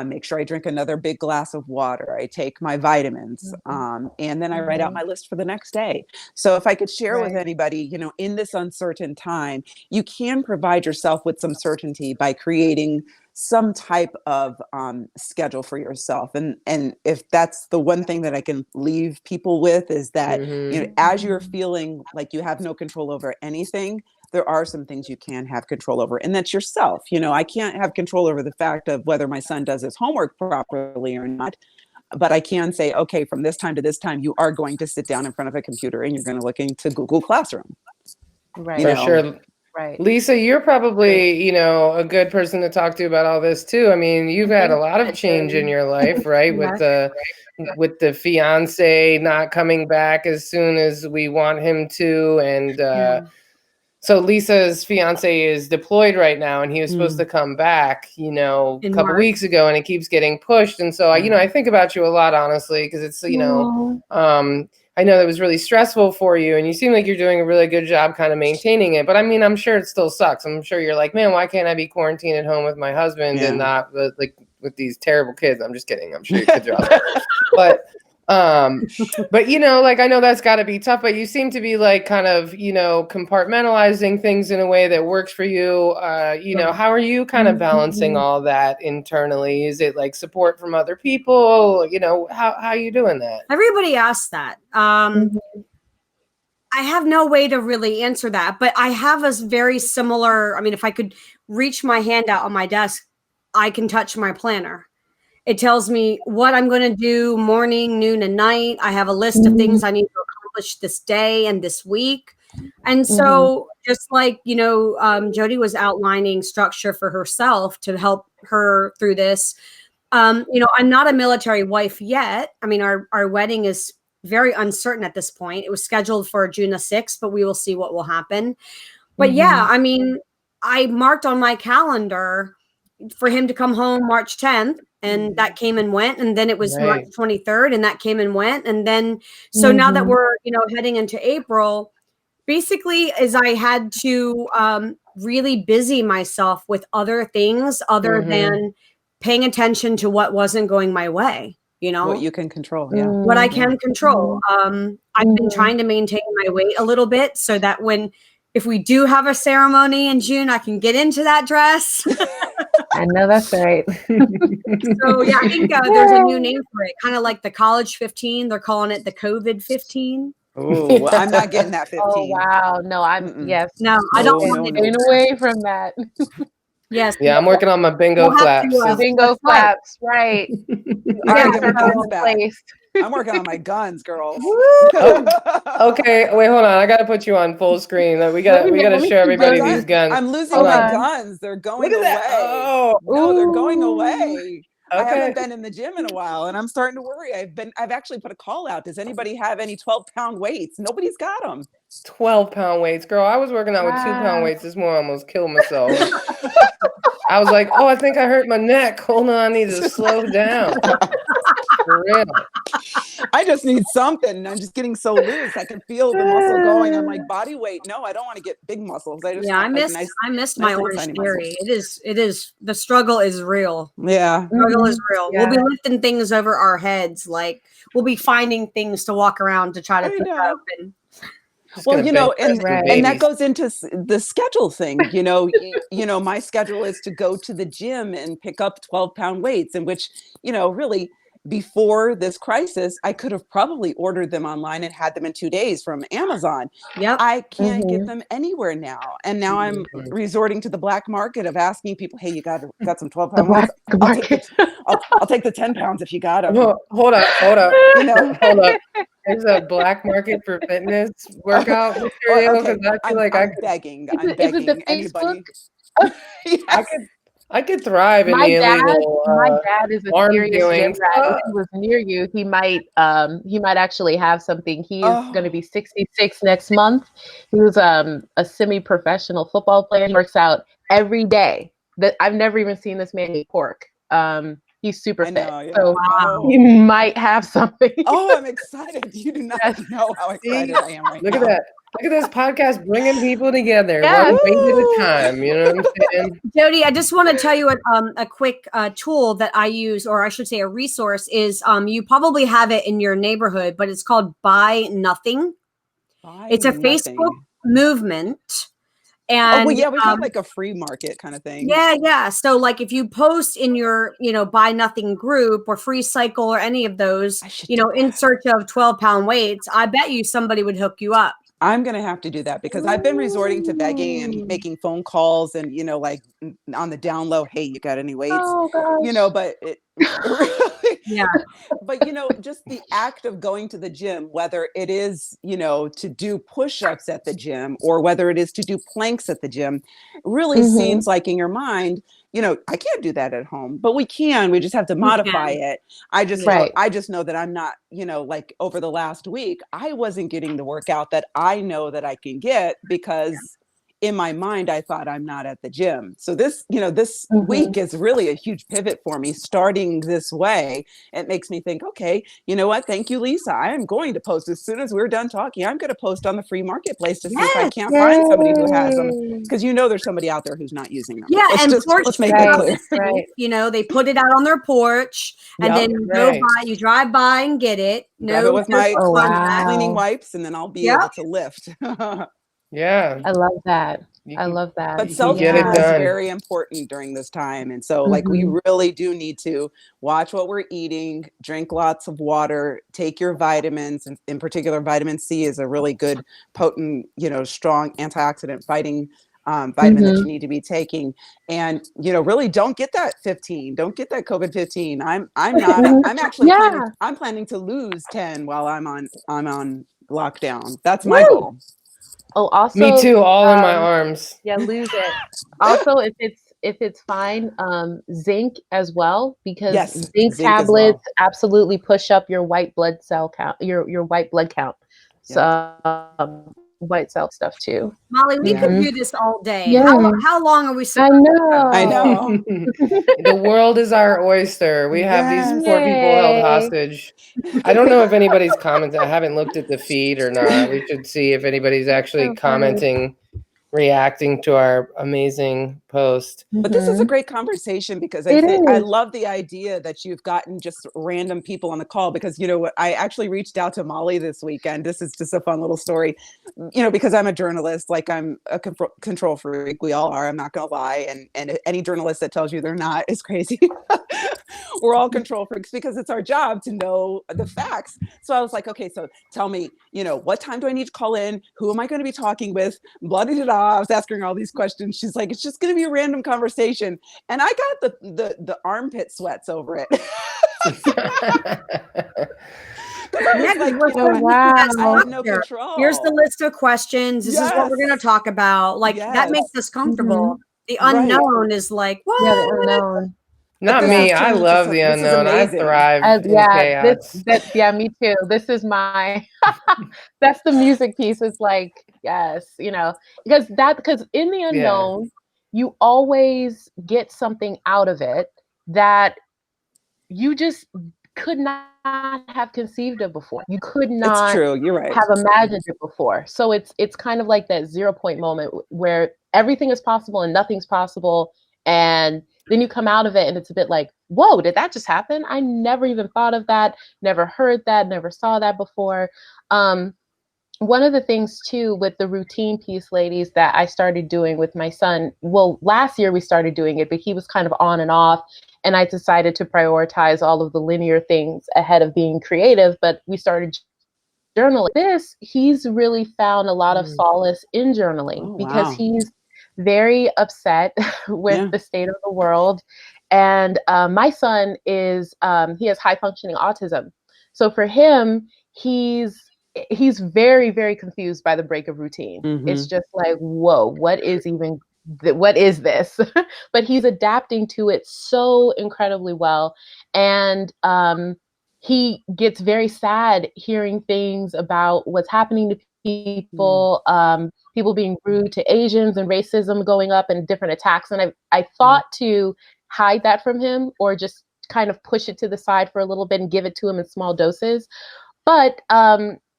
make sure I drink another big glass of water. I take my vitamins, Mhm. and then I write out Mhm. my list for the next day. So if I could share with Right. anybody, in this uncertain time, you can provide yourself with some certainty by creating some type of schedule for yourself. And if that's the one thing that I can leave people with, is that Hmm. as you're Mhm. feeling like you have no control over anything, there are some things you can have control over, and that's yourself. I can't have control over the fact of whether my son does his homework properly or not, but I can say, okay, from this time to this time, you are going to sit down in front of a computer and you're going to look into Google Classroom. you Right. For know sure. Right. Lisa, you're Great. probably, a good person to talk to about all this too. I mean, you've had a Thanks, lot of change in Jody. your life, right? Yes. With the fiance not coming back as soon as we want him to, and Yeah. so Lisa's fiance is deployed right now, and he was supposed to come back, a In couple March. weeks ago, and it keeps getting pushed. And so, Yeah. I think about you a lot, honestly, because it's, Aw. I know that was really stressful for you, and you seem like you're doing a really good job kind of maintaining it. But I mean, I'm sure it still sucks. I'm sure you're like, man, why can't I be quarantined at home with my husband and Yeah. not with these terrible kids? I'm just kidding. I'm sure your kids are out there, but. But like I know that's got to be tough, but you seem to be like kind of, compartmentalizing things in a way that works for you. Yeah. How are you kind of balancing Mhm. all that internally? Is it like support from other people? How are you doing that? Everybody asks that. Mhm. I have no way to really answer that, but I have a very similar. I mean, if I could reach my hand out on my desk, I can touch my planner. It tells me what I'm going to do morning, noon, and night. I have a list of Mhm. things I need to accomplish this day and this week. And Mhm. so, just like, JoDee was outlining structure for herself to help her through this. I'm not a military wife yet. I mean, our wedding is very uncertain at this point. It was scheduled for June the 6th, but we will see what will happen. But yeah, Mhm. I mean, I marked on my calendar for him to come home March 10th, and that came and went. And then it was March Right. 23rd, and that came and went. And then, so now that Mhm. we're, heading into April, basically, is I had to really busy myself with other things other Mm-hmm. than paying attention to what wasn't going my way, What you can control. Yeah. what I Yeah. can control. I've been Mhm. trying to maintain my weight a little bit so that if we do have a ceremony in June, I can get into that dress. I know that's right. So yeah, I think there's a new name for it, kind of like the college 15. They're calling it the COVID 15. Oh, well, I'm not getting that 15. Oh wow. No, I'm Mm-mm. yes. No, I don't No, want no, it. Staying away from that. Yes. Yeah, I'm working on my bingo We'll have flaps. to, Bingo that's right. flaps, right. I Our gotta get my turtles guns back. placed. I'm working on my guns, girls. Okay, wait, hold on. I gotta put you on full screen. We gotta Let me show see everybody Jody. these guns. I'm losing Hold my on. guns. They're going Look at away. that. Oh, No, they're going Ooh. away. I okay. haven't been in the gym in a while, and I'm starting to worry. I've actually put a call out. Does anybody have any 12-pound weights? Nobody's got them. 12-pound weights, girl. I was working out with 2-pound Wow. weights this morning. I almost killed myself. I was like, oh, I think I hurt my neck. Hold on, I need to slow down. For real. I just need something. I'm just getting so loose. I can feel the muscle going. I'm like, body weight. No, I don't want to get big muscles. I just Yeah, want like I missed nice my little Orange tiny Theory. It is the struggle is real. Yeah. Struggle is real. Yeah. We'll be lifting things over our heads, like we'll be finding things to walk around to try to I pick know. up. And Just Well, gonna you know, bench press Right. two and that babies. goes into the schedule thing. You know, my schedule is to go to the gym and pick up 12-pound weights, in which, really before this crisis, I could have probably ordered them online and had them in 2 days from Amazon. yep. I can't get Mhm. them anywhere now. And now I'm Mhm. resorting to the black market of asking people, hey, you got some The 12-pound weights? black I'll take market. I'll take the 10 pounds if you got them. Hold up. You know, Hold up. There's a black market for fitness workout material okay, because I feel like I'm begging. I'm Is it the begging Facebook? anybody. Yes. I could thrive in My the illegal dad is a arm serious gym dealings. rat. If he was near you, he might actually have something. He is going to Oh, be 66 next month. He was a semi-professional football player. He works out every day. That I've never even seen this man eat pork. He's super I fit. know. Yeah. So Oh. he might have something. Oh, I'm excited. You do not Yes. know how excited I am right Look at now. that. Look at this podcast bringing people together Yes. one weight at a Woo! time. You know what I'm saying? Jody, I just want to tell you a quick tool that I use, or I should say a resource is you probably have it in your neighborhood, but it's called Buy Nothing. Buy It's a nothing. Facebook movement. Oh, And well, yeah, we've got like a free market kind of thing. yeah. So like if you post in your, Buy Nothing group or Free Cycle or any of those, I should in search of 12-pound weights, I bet you somebody would hook you up. I'm going to have to do that because I've been resorting to begging and Ooh. making phone calls and, like on the down low, hey, you got any weights? Oh gosh. But it really, Yeah. but, just the act of going to the gym, whether it is, to do push-ups at the gym or whether it is to do planks at the gym, really Mhm. seems like in your mind, I can't do that at home, but we just have to modify it. I just Right. know that I'm not, like over the last week, I wasn't getting the workout that I know that I can get because in my mind, I thought I'm not at the gym. So this Mhm. week is really a huge pivot for me starting this way. It makes me think, okay, you know what? Thank you, Lisa. I am going to post as soon as we're done talking. I'm going to post on the free marketplace to see if I Yes. can't find somebody who has them. Yay. Because there's somebody out there who's not using them. Yeah, and Let's make Right. that clear. Right. They put it out on their porch and Yep. then Right. you drive by and get it. Grab it with my Oh, contact. cleaning wow. wipes, and then I'll be Yep. able to lift. Yeah. I love that. You I can, love that. But you can get it self-care is done. very important during this time. And so like we Mhm. really do need to watch what we're eating, drink lots of water, take your vitamins, and in particular, vitamin C is a really good, potent, strong antioxidant fighting vitamin that you need to be taking. And, really don't get that 15. Don't get that COVID 15. I'm actually Yeah. planning to lose 10 while I'm on lockdown. That's my Woo! goal. Oh, also, Me too, all in my arms. yeah, lose it. Also, if it's fine, zinc as well, because Yes, zinc zinc as tablets well. absolutely push up your white blood cell count, your white blood count. So white cell stuff too. Molly, we could Mhm. do this all day. Yeah. How long are we I supposed know. I know. The world is our oyster. We have these Yes. poor people held Yay. hostage. I don't know if anybody's commenting. I haven't looked at the feed or not. We should see if anybody's actually So funny. commenting reacting to our amazing post. But this is a great conversation because I It think I is. love the idea that you've gotten just random people on the call, because you know what, I actually reached out to Molly this weekend. This is just a fun little story, you know, because I'm a journalist, like I'm a control freak. We all are. I'm not going to lie. And any journalist that tells you they're not is crazy. We're all control freaks because it's our job to know the facts. So I was like, okay, so tell me, you know, what time do I need to call in? Who am I going to be talking with? Blah, blah, blah. I was asking her all these questions. She's like, it's just going to be a random conversation. And I got the armpit sweats over it. Yeah, like, we're you know, wow. I had no control. Here's the list of questions. This is what we're going to talk about. Like that makes us comfortable. The unknown is like, what? Yeah, the unknown. Not me. I love the unknown. I thrive in chaos. Yeah, me too. This is my, that's the music piece. It's like, yes, you know, because in the unknown, you always get something out of it that you just could not have conceived of before. You could not It's true. You're right. have imagined it before. So it's kind of like that 0 point moment where everything is possible and nothing's possible. And then you come out of it and it's a bit like, whoa, did that just happen? I never even thought of that, never heard that, never saw that before. One of the things too with the routine piece, ladies, that I started doing with my son, well, last year we started doing it, but he was kind of on and off. And I decided to prioritize all of the linear things ahead of being creative, but we started journaling. He's really found a lot of solace in journaling because he's very upset with the state of the world. And my son he has high functioning autism. So for him, he's very, very confused by the break of routine. It's just like, whoa, what is this? But he's adapting to it so incredibly well. And he gets very sad hearing things about what's happening to people, people being rude to Asians and racism going up and different attacks. And I thought to hide that from him or just kind of push it to the side for a little bit and give it to him in small doses. But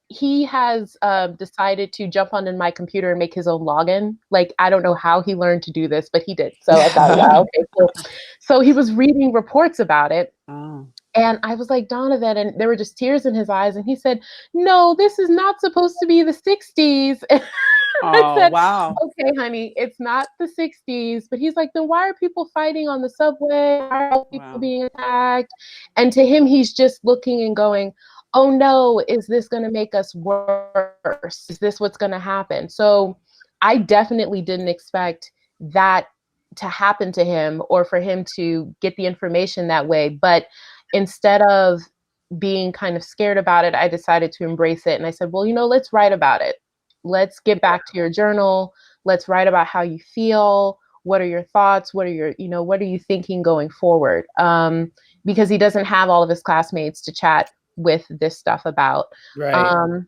he has decided to jump onto my computer and make his own login. Like, I don't know how he learned to do this, but he did. So I thought, wow, okay, cool. So he was reading reports about it. And I was like, Donovan, and there were just tears in his eyes. And he said, no, this is not supposed to be the 60s. I said, wow. Okay, honey, it's not the 60s. But he's like, then why are people fighting on the subway? Why are people being attacked? And to him, he's just looking and going, oh no, is this going to make us worse? Is this what's going to happen? So I definitely didn't expect that to happen to him or for him to get the information that way. But instead of being kind of scared about it, I decided to embrace it. And I said, well, you know, let's write about it. Let's get back to your journal. Let's write about how you feel. What are your thoughts? What are you thinking going forward? Because he doesn't have all of his classmates to chat with this stuff about. Right.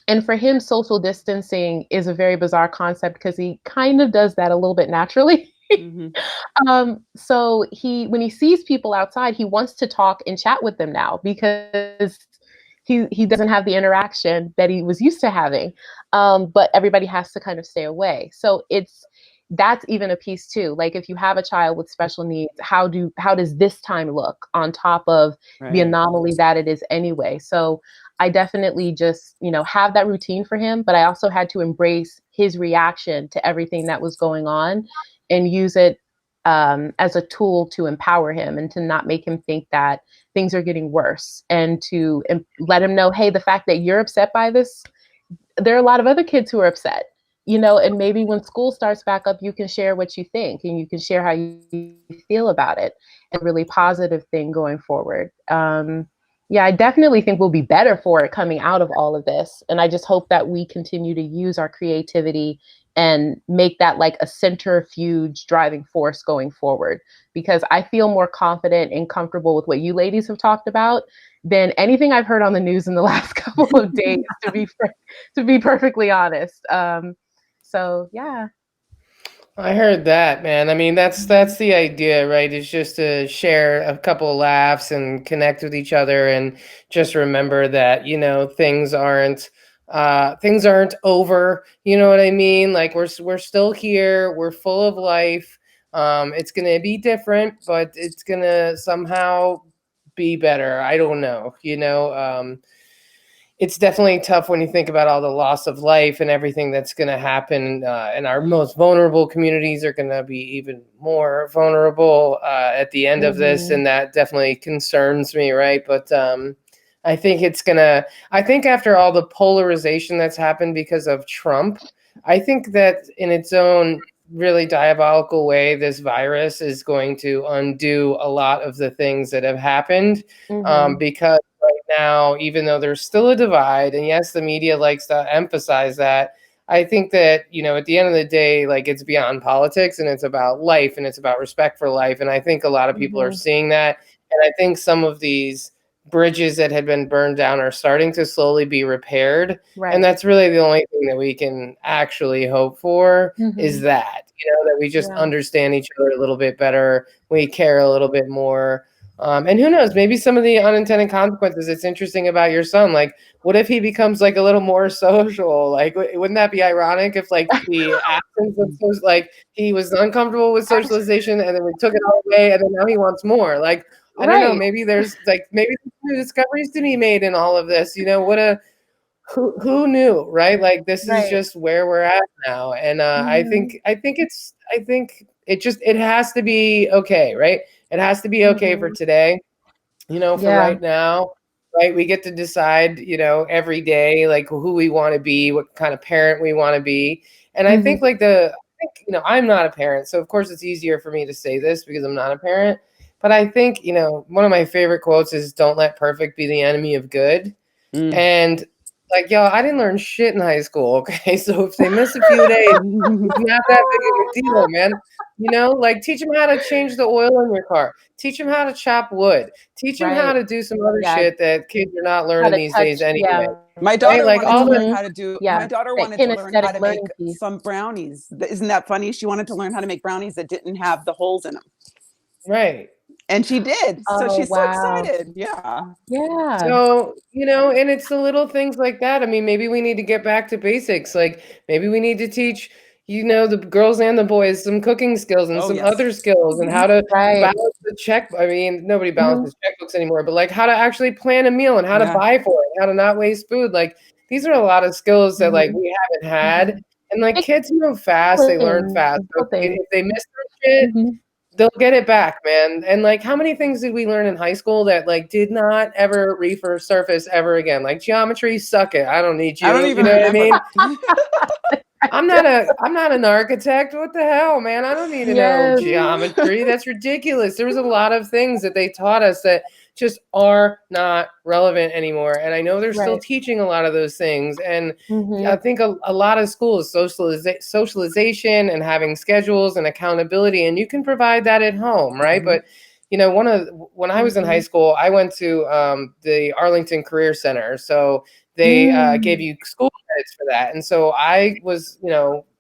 And for him, social distancing is a very bizarre concept because he kind of does that a little bit naturally. So when he sees people outside, he wants to talk and chat with them now because he doesn't have the interaction that he was used to having. But everybody has to kind of stay away. So that's even a piece too. Like if you have a child with special needs, how does this time look on top of the anomaly that it is anyway? So I definitely just, have that routine for him, but I also had to embrace his reaction to everything that was going on and use it as a tool to empower him and to not make him think that things are getting worse, and to let him know, hey, the fact that you're upset by this, there are a lot of other kids who are upset, and maybe when school starts back up, you can share what you think and you can share how you feel about it, and a really positive thing going forward. I definitely think we'll be better for it coming out of all of this. And I just hope that we continue to use our creativity and make that like a centrifuge driving force going forward, because I feel more confident and comfortable with what you ladies have talked about than anything I've heard on the news in the last couple of days, to be perfectly honest. So yeah. I heard that, man. I mean, that's the idea, right? Is just to share a couple of laughs and connect with each other, and just remember that, things aren't things aren't over. You know what I mean? Like we're still here. We're full of life. It's gonna be different, but it's gonna somehow be better. I don't know. It's definitely tough when you think about all the loss of life and everything that's going to happen. And our most vulnerable communities are going to be even more vulnerable at the end of this. And that definitely concerns me, right? But I think I think after all the polarization that's happened because of Trump, I think that in its own really diabolical way, this virus is going to undo a lot of the things that have happened because right now, even though there's still a divide, and yes, the media likes to emphasize that, I think that, at the end of the day, like it's beyond politics and it's about life and it's about respect for life. And I think a lot of people are seeing that. And I think some of these bridges that had been burned down are starting to slowly be repaired. Right. And that's really the only thing that we can actually hope for is that, that we just understand each other a little bit better. We care a little bit more. And who knows, maybe some of the unintended consequences, it's interesting about your son. Like, what if he becomes like a little more social? Like, wouldn't that be ironic if like the absence of like he was uncomfortable with socialization and then we took it all away and then now he wants more? Like, I don't know, maybe there's maybe new discoveries to be made in all of this. Who knew, right? Like this is just where we're at now. And I think it has to be okay, right? It has to be okay for today, for right now, right? We get to decide, every day, like who we want to be, what kind of parent we want to be. And I think I'm not a parent. So of course it's easier for me to say this because I'm not a parent. But I think, one of my favorite quotes is don't let perfect be the enemy of good. And like, yo, I didn't learn shit in high school. Okay. So if they miss a few days, it's not that big of a deal, man. Like teach them how to change the oil in your car. Teach them how to chop wood. Teach them how to do some other shit that kids are not learning these days anyway. My daughter Like wanted to learn how to do. My daughter wanted to learn how to make piece. some brownies. Isn't that funny? She wanted to learn how to make brownies that didn't have the holes in them. Right. And she did. So she's so excited. Yeah. Yeah. So, and it's the little things like that. I mean, maybe we need to get back to basics. Like maybe we need to teach, the girls and the boys some cooking skills and some other skills and how to balance the check. I mean, nobody balances checkbooks anymore, but like how to actually plan a meal and how to buy for it, how to not waste food. Like these are a lot of skills that like we haven't had. And like kids move fast, they learn fast. So if they miss their shit, they'll get it back, man. And like, how many things did we learn in high school that like did not ever resurface ever again? Like geometry, suck it. I don't need you. I don't even remember. What I mean? I'm not an architect. What the hell, man? I don't need to know geometry. That's ridiculous. There was a lot of things that they taught us that just are not relevant anymore. And I know they're still teaching a lot of those things. And I think a lot of schools, socialization and having schedules and accountability, and you can provide that at home, right? But when I was in high school, I went to the Arlington Career Center. So they gave you school credits for that. And so I was,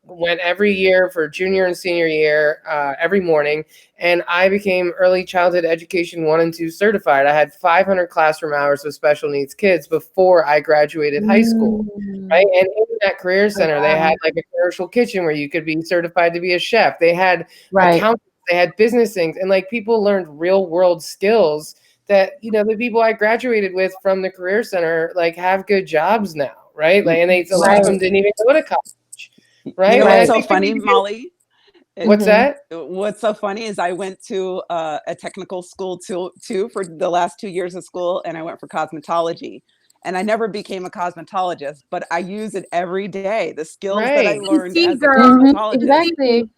went every year for junior and senior year, every morning. And I became early childhood education 1 and 2 certified. I had 500 classroom hours with special needs kids before I graduated high school. Right. And in that career center, they had like a commercial kitchen where you could be certified to be a chef. They had accountants, they had business things, and like people learned real world skills that, the people I graduated with from the career center, like have good jobs now. Right. Like, and a lot of them didn't even go to college. Right. What's so funny, Molly? What's that? What's so funny is I went to a technical school too for the last 2 years of school, and I went for cosmetology. And I never became a cosmetologist, but I use it every day. The skills that I learned as a cosmetologist. Exactly.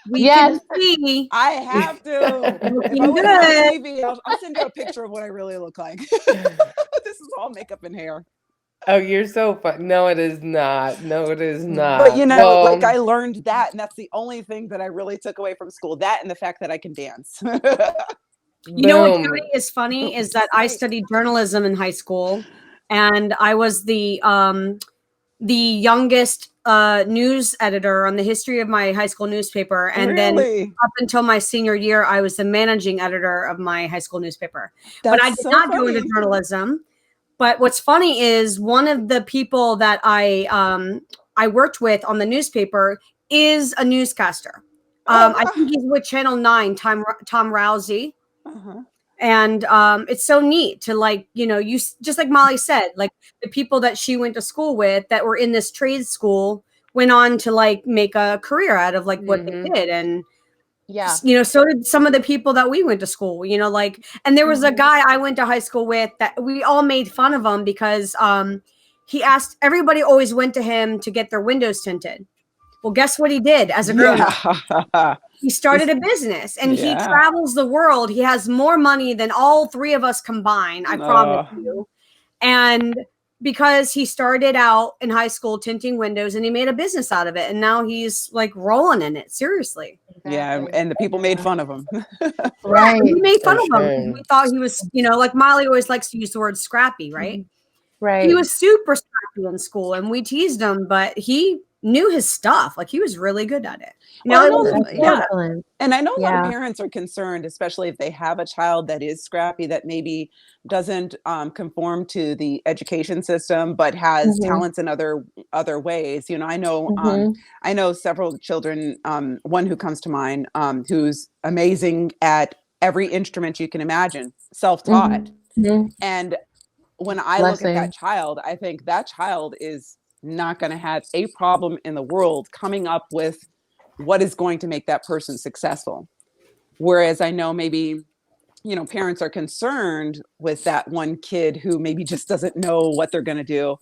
We can see. I have to. If I was on TV, I'll send you a picture of what I really look like. This is all makeup and hair. Oh, you're so fun. No, it is not. No, it is not. But like I learned that, and that's the only thing that I really took away from school. That and the fact that I can dance. You know what really is funny is that I studied journalism in high school, and I was the youngest news editor on the history of my high school newspaper. And then up until my senior year, I was the managing editor of my high school newspaper. But I did not go into journalism. But what's funny is one of the people that I worked with on the newspaper is a newscaster. I think he's with Channel 9, Tom Rousey. Uh-huh. And it's so neat to, like, you know, you just like Molly said, like the people that she went to school with that were in this trade school went on to like make a career out of like what they did. And Yeah. you know, so did some of the people that we went to school, you know, like, and there was a guy I went to high school with that we all made fun of him because he asked, everybody always went to him to get their windows tinted. Well, guess what he did as a grown up? He started a business, and he travels the world. He has more money than all three of us combined, I promise you. And because he started out in high school tinting windows, and he made a business out of it, and now he's like rolling in it. Seriously. Yeah, and the people made fun of him. Right. We made fun For of him. sure. We thought he was, you know, like Molly always likes to use the word scrappy, right? Right. He was super scrappy in school, and we teased him, but he knew his stuff. Like, he was really good at it. Well, Now, Excellent. And I know a lot Yeah. of parents are concerned, especially if they have a child that is scrappy, that maybe doesn't conform to the education system, but has talents in other ways. You know, I know several children. One who comes to mind, who's amazing at every instrument you can imagine, self-taught. And when I look at that child, I think that child is not going to have a problem in the world coming up with what is going to make that person successful. Whereas I know maybe, you know, parents are concerned with that one kid who maybe just doesn't know what they're going to do.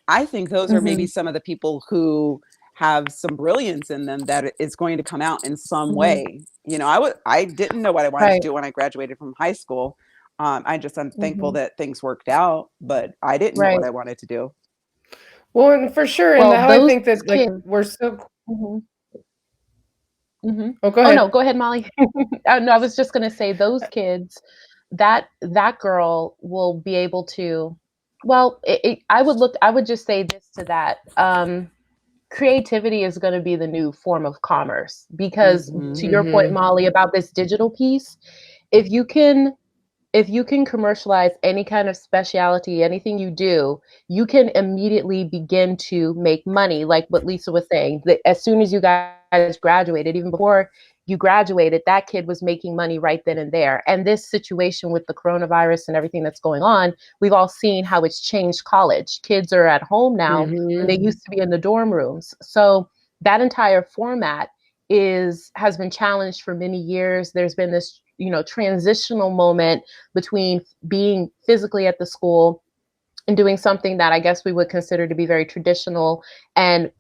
I think those are maybe some of the people who have some brilliance in them that is going to come out in some way. You know, I didn't know what I wanted to do when I graduated from high school. I'm thankful that things worked out, but I didn't know what I wanted to do. Well, and for sure, and now I think that like we're so. Oh, go ahead. Oh no, go ahead, Molly. No, I was just gonna say those kids, that girl will be able to. Well, I would just say this to that. Creativity is going to be the new form of commerce because, to your point, Molly, about this digital piece, if you can commercialize any kind of specialty, anything you do, you can immediately begin to make money. Like what Lisa was saying, that as soon as you guys graduated, even before you graduated, that kid was making money right then and there. And this situation with the coronavirus and everything that's going on, we've all seen how it's changed college. Kids are at home now, and they used to be in the dorm rooms. So that entire format has been challenged for many years. There's been this, you know, transitional moment between being physically at the school and doing something that I guess we would consider to be very traditional,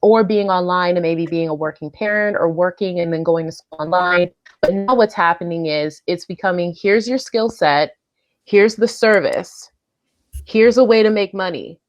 or being online and maybe being a working parent or working and then going to school online. But now what's happening is it's becoming, here's your skill set, here's the service, here's a way to make money.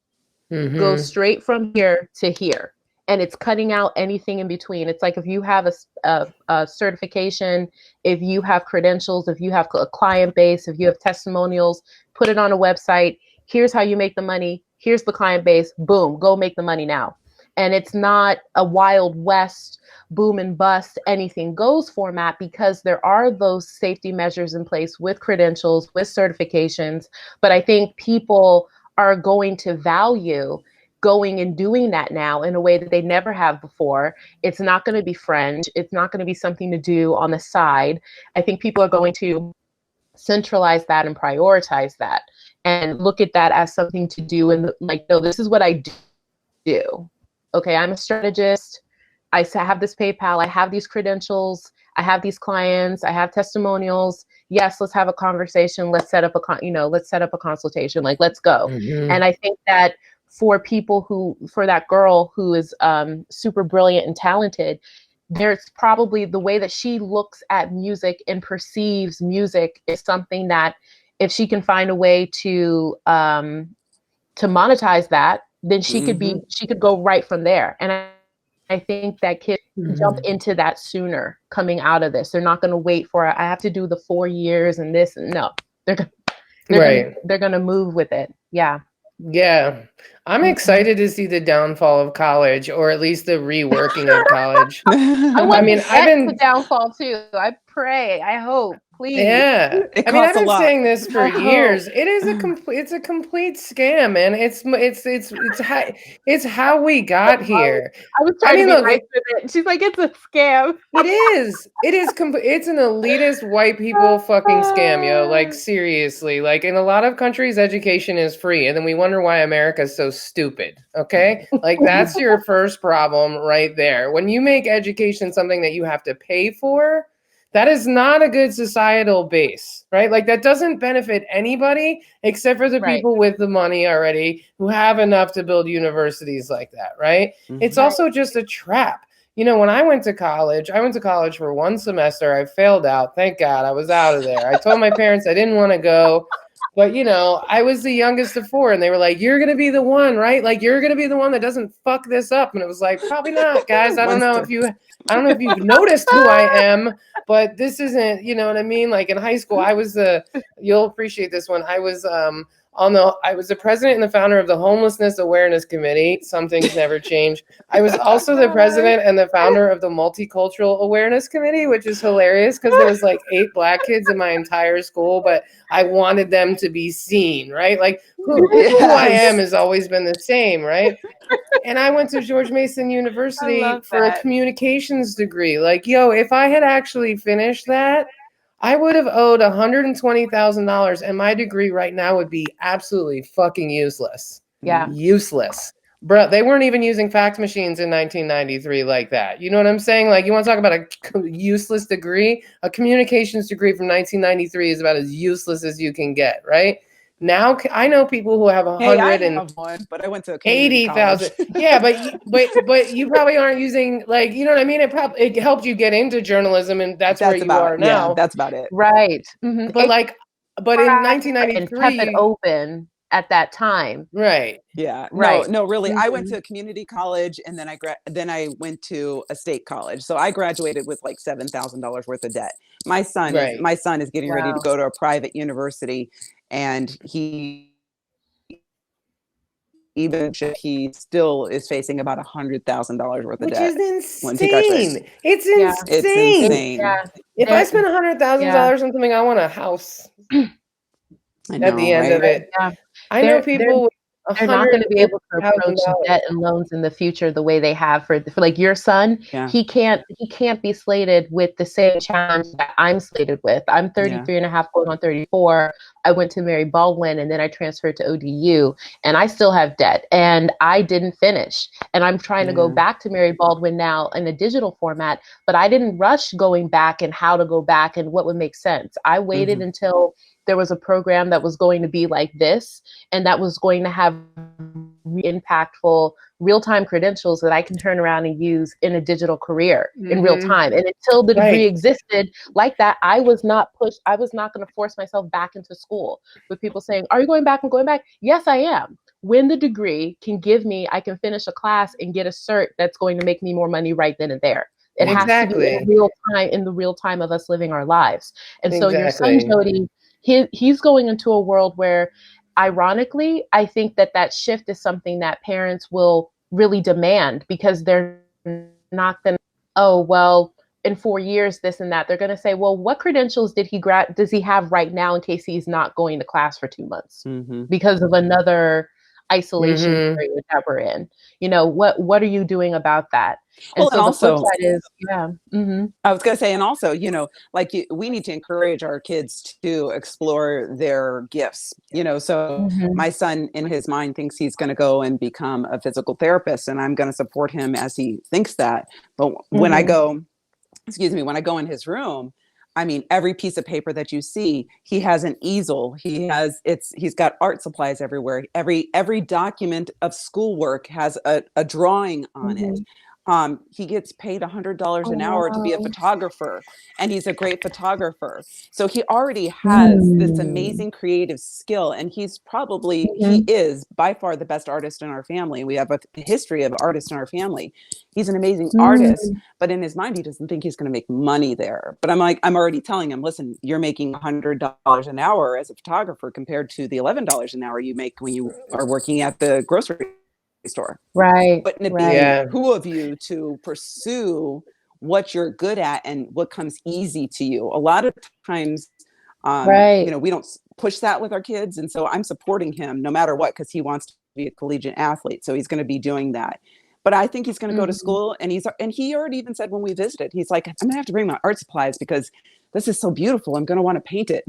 Go straight from here to here. And it's cutting out anything in between. It's like if you have a certification, if you have credentials, if you have a client base, if you have testimonials, put it on a website. Here's how you make the money. Here's the client base. Boom, go make the money now. And it's not a Wild West, boom and bust, anything goes format, because there are those safety measures in place with credentials, with certifications. But I think people are going to value going and doing that now in a way that they never have before. It's not going to be fringe. It's not going to be something to do on the side. I think people are going to centralize that and prioritize that and look at that as something to do. And like, no, this is what I do. Okay, I'm a strategist. I have this PayPal. I have these credentials. I have these clients. I have testimonials. Yes, let's have a conversation. Let's set up let's set up a consultation. Like, let's go. And I think that for that girl who is super brilliant and talented, there's probably the way that she looks at music and perceives music is something that if she can find a way to monetize that, then she could go right from there. And I think that kids jump into that sooner coming out of this. They're not going to wait for, I have to do the 4 years and this. No, they're going to move with it. Yeah. Yeah. I'm excited to see the downfall of college, or at least the reworking of college. I mean, I've been the downfall too. I pray. I hope. please. Yeah. It I mean, I've costs a been lot. saying this for Oh. years. It's a complete scam, man. It's how we got here. I was I trying mean, to be look, nice with it. She's like, it's a scam. it is. It's an elitist white people fucking scam, yo. Like seriously. Like in a lot of countries, education is free, and then we wonder why America's so stupid. Okay? Like that's your first problem right there. When you make education something that you have to pay for, that is not a good societal base, right? Like that doesn't benefit anybody except for the Right. people with the money already who have enough to build universities like that, right? It's also just a trap. You know, when I went to college for one semester. I failed out. Thank God I was out of there. I told my parents I didn't want to go, but you know, I was the youngest of four and they were like, you're going to be the one, right? Like you're going to be the one that doesn't fuck this up. And it was like, probably not, guys. I don't know if you've noticed who I am, but this isn't, you know what I mean? Like in high school, you'll appreciate this one. I was the president and the founder of the Homelessness Awareness Committee. Some things never change. I was also the president and the founder of the Multicultural Awareness Committee, which is hilarious because there was like 8 Black kids in my entire school, but I wanted them to be seen, right? Like who I am has always been the same, right? And I went to George Mason University for a communications degree. Like, yo, if I had actually finished that, I would have owed $120,000 and my degree right now would be absolutely fucking useless. Yeah. Useless. Bro, they weren't even using fax machines in 1993 like that. You know what I'm saying? Like, you want to talk about a useless degree? A communications degree from 1993 is about as useless as you can get, right? Now I know people who have Hey, I have one, but I went to a community 80,000. college. Yeah, but you probably aren't using, like, you know what I mean? It helped you get into journalism, and that's where you are now. Yeah, that's about it. Right. But in 1993, and kept it open at that time. Right. Yeah. Right. No, really. I went to a community college and then I went to a state college. So I graduated with like $7,000 worth of debt. My son is getting ready to go to a private university, and he still is facing about $100,000 worth of debt. Which is insane. It's insane. It's insane. Yeah. If I spend $100,000 on something, I want a house. At the end of it. Yeah. I know people they're not going to be able to approach debt and loans in the future the way they have for like your son. Yeah. He can't be slated with the same challenge that I'm slated with. I'm 33 and a half, going on 34. I went to Mary Baldwin and then I transferred to ODU, and I still have debt and I didn't finish. And I'm trying to go back to Mary Baldwin now in a digital format, but I didn't rush going back and how to go back and what would make sense. I waited until there was a program that was going to be like this, and that was going to have impactful real-time credentials that I can turn around and use in a digital career in real time. And until the degree existed like that, I was not going to force myself back into school with people saying, are you going back? I'm going back. Yes, I am. When the degree can give me, I can finish a class and get a cert that's going to make me more money right then and there. It has to be in the real time of us living our lives. And so your son, JoDee, he's going into a world where, ironically, I think that shift is something that parents will really demand, because they're not going to, oh, well, in 4 years, this and that. They're going to say, well, what credentials does he have right now in case he's not going to class for 2 months because of another isolation period that we're in? You know, what are you doing about that? And so the flip side is, I was going to say, and also, you know, like we need to encourage our kids to explore their gifts, you know. So my son in his mind thinks he's going to go and become a physical therapist, and I'm going to support him as he thinks that. But when I go in his room, I mean, every piece of paper that you see, he has an easel. He's got art supplies everywhere. Every document of schoolwork has a drawing on it. He gets paid $100 an hour to be a photographer, and he's a great photographer. So he already has this amazing creative skill, and he is by far the best artist in our family. We have a history of artists in our family. He's an amazing artist, but in his mind, he doesn't think he's going to make money there. But I'm already telling him, listen, you're making $100 an hour as a photographer compared to the $11 an hour you make when you are working at the grocery store. Right. But it'd be who of you to pursue what you're good at and what comes easy to you. A lot of times, Right. we don't push that with our kids. And so I'm supporting him no matter what, because he wants to be a collegiate athlete. So he's going to be doing that. But I think he's going to go to school, and he already even said when we visited, he's like, I'm going to have to bring my art supplies because this is so beautiful. I'm going to want to paint it.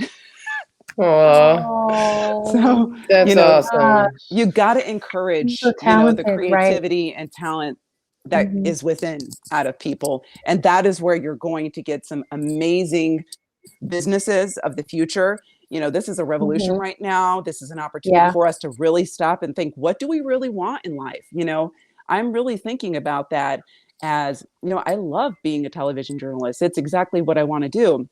Aw, So, that's awesome. you got to encourage, so the talented, right? creativity and talent that is within out of people. And that is where you're going to get some amazing businesses of the future. This is a revolution right now. This is an opportunity for us to really stop and think, what do we really want in life? I'm really thinking about that as, I love being a television journalist. It's exactly what I want to do.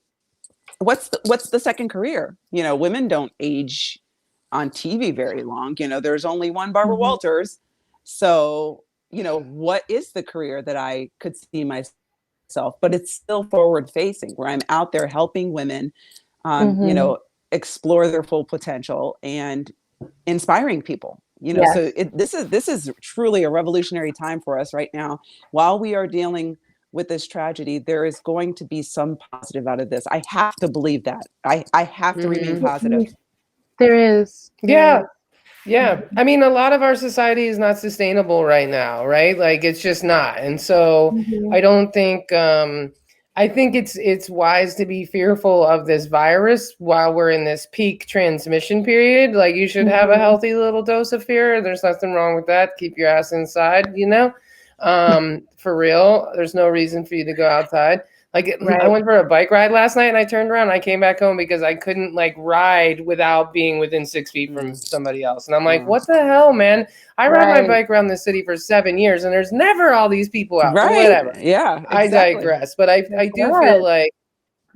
What's the second career? Women don't age on TV very long. There's only one Barbara Walters. So, what is the career that I could see myself? But it's still forward facing, where I'm out there helping women, explore their full potential and inspiring people. So this is truly a revolutionary time for us right now. While we are dealing with this tragedy, there is going to be some positive out of this. I have to believe that. I have to remain positive. There is. Yeah. I mean, a lot of our society is not sustainable right now, right? Like, it's just not. And so I don't think, I think it's wise to be fearful of this virus while we're in this peak transmission period. Like, you should have a healthy little dose of fear. There's nothing wrong with that. Keep your ass inside, for real. There's no reason for you to go outside. Like, I went for a bike ride last night and I turned around and I came back home because I couldn't ride without being within 6 feet from somebody else. And I'm like, what the hell, man? I ride my bike around the city for 7 years and there's never all these people out. But whatever. Yeah. Exactly. I digress. But I do feel like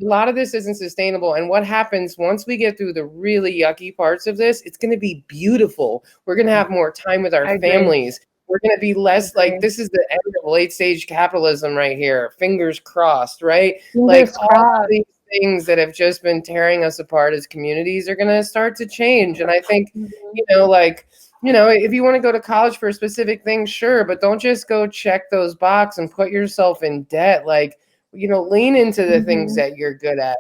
a lot of this isn't sustainable. And what happens once we get through the really yucky parts of this, it's going to be beautiful. We're going to have more time with our families. We're going to be less this is the end of late stage capitalism right here. Fingers crossed, right? All these things that have just been tearing us apart as communities are going to start to change. And I think, if you want to go to college for a specific thing, sure, but don't just go check those boxes and put yourself in debt. Lean into the things that you're good at.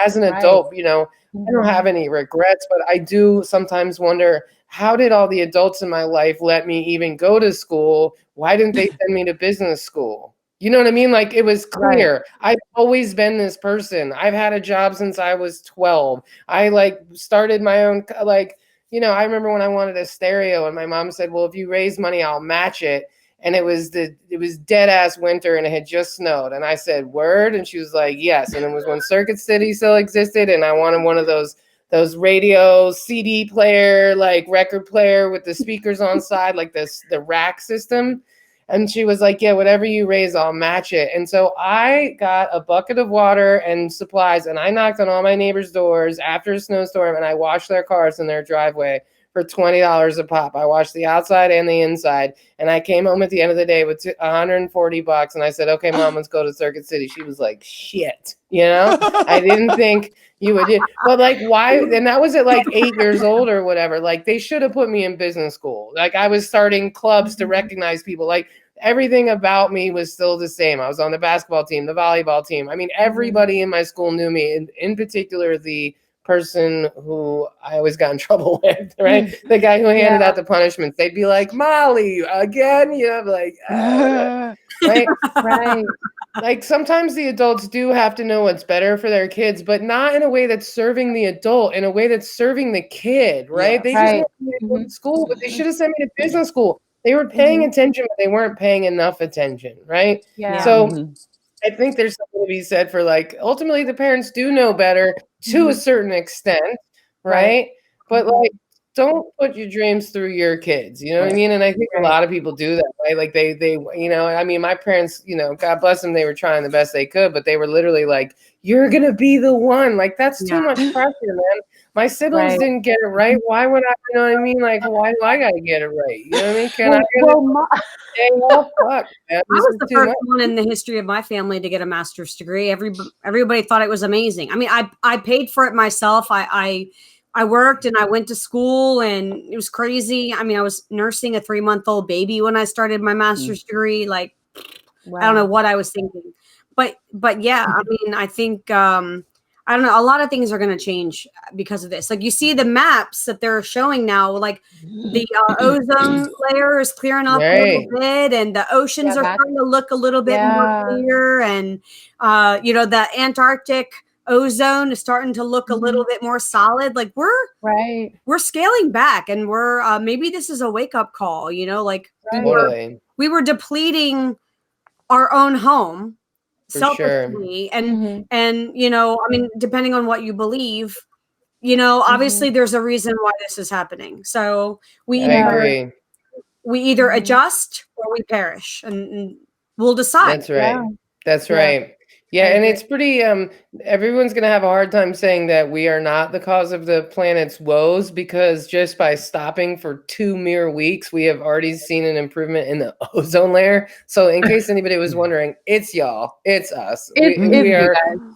As an adult, I don't have any regrets, but I do sometimes wonder, how did all the adults in my life let me even go to school? Why didn't they send me to business school? You know what I mean? It was clear. I've always been this person. I've had a job since I was 12. I started my own, I remember when I wanted a stereo and my mom said, well, if you raise money, I'll match it. And it was dead ass winter and it had just snowed. And I said, word? And she was like, yes. And it was when Circuit City still existed. And I wanted one of those radio CD player, record player with the speakers on side, the rack system. And she was like, yeah, whatever you raise, I'll match it. And so I got a bucket of water and supplies and I knocked on all my neighbors' doors after a snowstorm and I washed their cars in their driveway for $20 a pop. I washed the outside and the inside. And I came home at the end of the day with $140. And I said, okay, Mom, let's go to Circuit City. She was like, shit, I didn't think you would. But why? And that was at 8 years old or whatever. They should have put me in business school. I was starting clubs to recognize people. Everything about me was still the same. I was on the basketball team, the volleyball team. I mean, everybody in my school knew me. And in particular, the person who I always got in trouble with, right? The guy who handed out the punishments. They'd be like, Molly, again? Right? Sometimes the adults do have to know what's better for their kids, but not in a way that's serving the adult, in a way that's serving the kid, right? They just want me to go to school, but they should have sent me to business school. They were paying attention, but they weren't paying enough attention, right? So I think there's something to be said for ultimately the parents do know better to a certain extent, right? But don't put your dreams through your kids, you know what I mean? And I think a lot of people do that, right? They I mean, my parents, God bless them, they were trying the best they could, but they were literally like, you're going to be the one. That's too much pressure, man. My siblings didn't get it right. Why would I, you know what I mean? Why do I got to get it right? You know what I mean? Can I get it? Fuck, man. I was the first one in the history of my family to get a master's degree. Everybody thought it was amazing. I mean, I paid for it myself. I worked and I went to school and it was crazy. I mean, I was nursing a 3-month-old baby when I started my master's degree. I don't know what I was thinking. but yeah, I mean, I think I don't know, a lot of things are going to change because of this. Like you see the maps that they're showing now, like the ozone layer is clearing up a little bit, and the oceans are starting to look a little bit more clear, and the Antarctic ozone is starting to look a little bit more solid. Like we're scaling back, and we're maybe this is a wake-up call, like we were depleting our own home selfishly, and I mean, depending on what you believe, obviously there's a reason why this is happening. So we either adjust or we perish, and we'll decide. That's right. Yeah, and it's pretty everyone's going to have a hard time saying that we are not the cause of the planet's woes, because just by stopping for 2 mere weeks, we have already seen an improvement in the ozone layer. So in case anybody was wondering, it's y'all, it's us. We are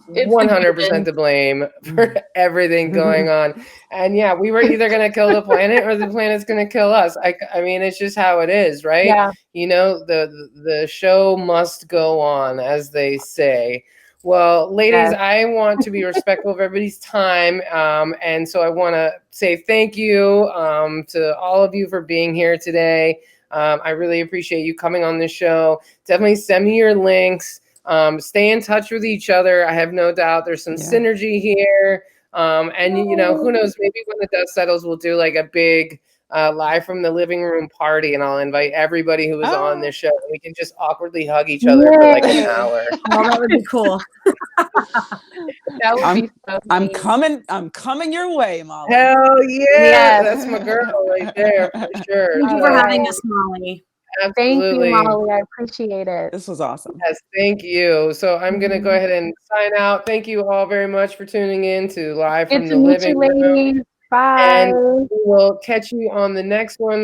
100% to blame for everything going on. And yeah, we were either going to kill the planet or the planet's going to kill us. I mean, it's just how it is, right? Yeah. The show must go on, as they say. Well, ladies, I want to be respectful of everybody's time. And so I want to say thank you to all of you for being here today. I really appreciate you coming on the show. Definitely send me your links. Stay in touch with each other. I have no doubt there's some synergy here. And, who knows, maybe when the dust settles, we'll do like a big live from the living room party, and I'll invite everybody who was on this show. We can just awkwardly hug each other for like an hour. Oh, that would be cool. That would be so nice. I'm coming your way, Molly. Hell yeah. That's my girl right there, for sure. Thank you for having us, Molly. Absolutely. Thank you, Molly. I appreciate it. This was awesome. Yes, thank you. So I'm going to go ahead and sign out. Thank you all very much for tuning in to Live from the Living Room. Bye. And we will catch you on the next one,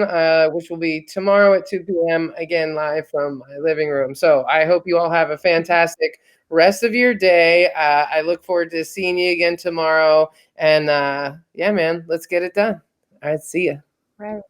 which will be tomorrow at 2 p.m. Again, live from my living room. So I hope you all have a fantastic rest of your day. I look forward to seeing you again tomorrow. And yeah, man, let's get it done. All right, see ya. Right.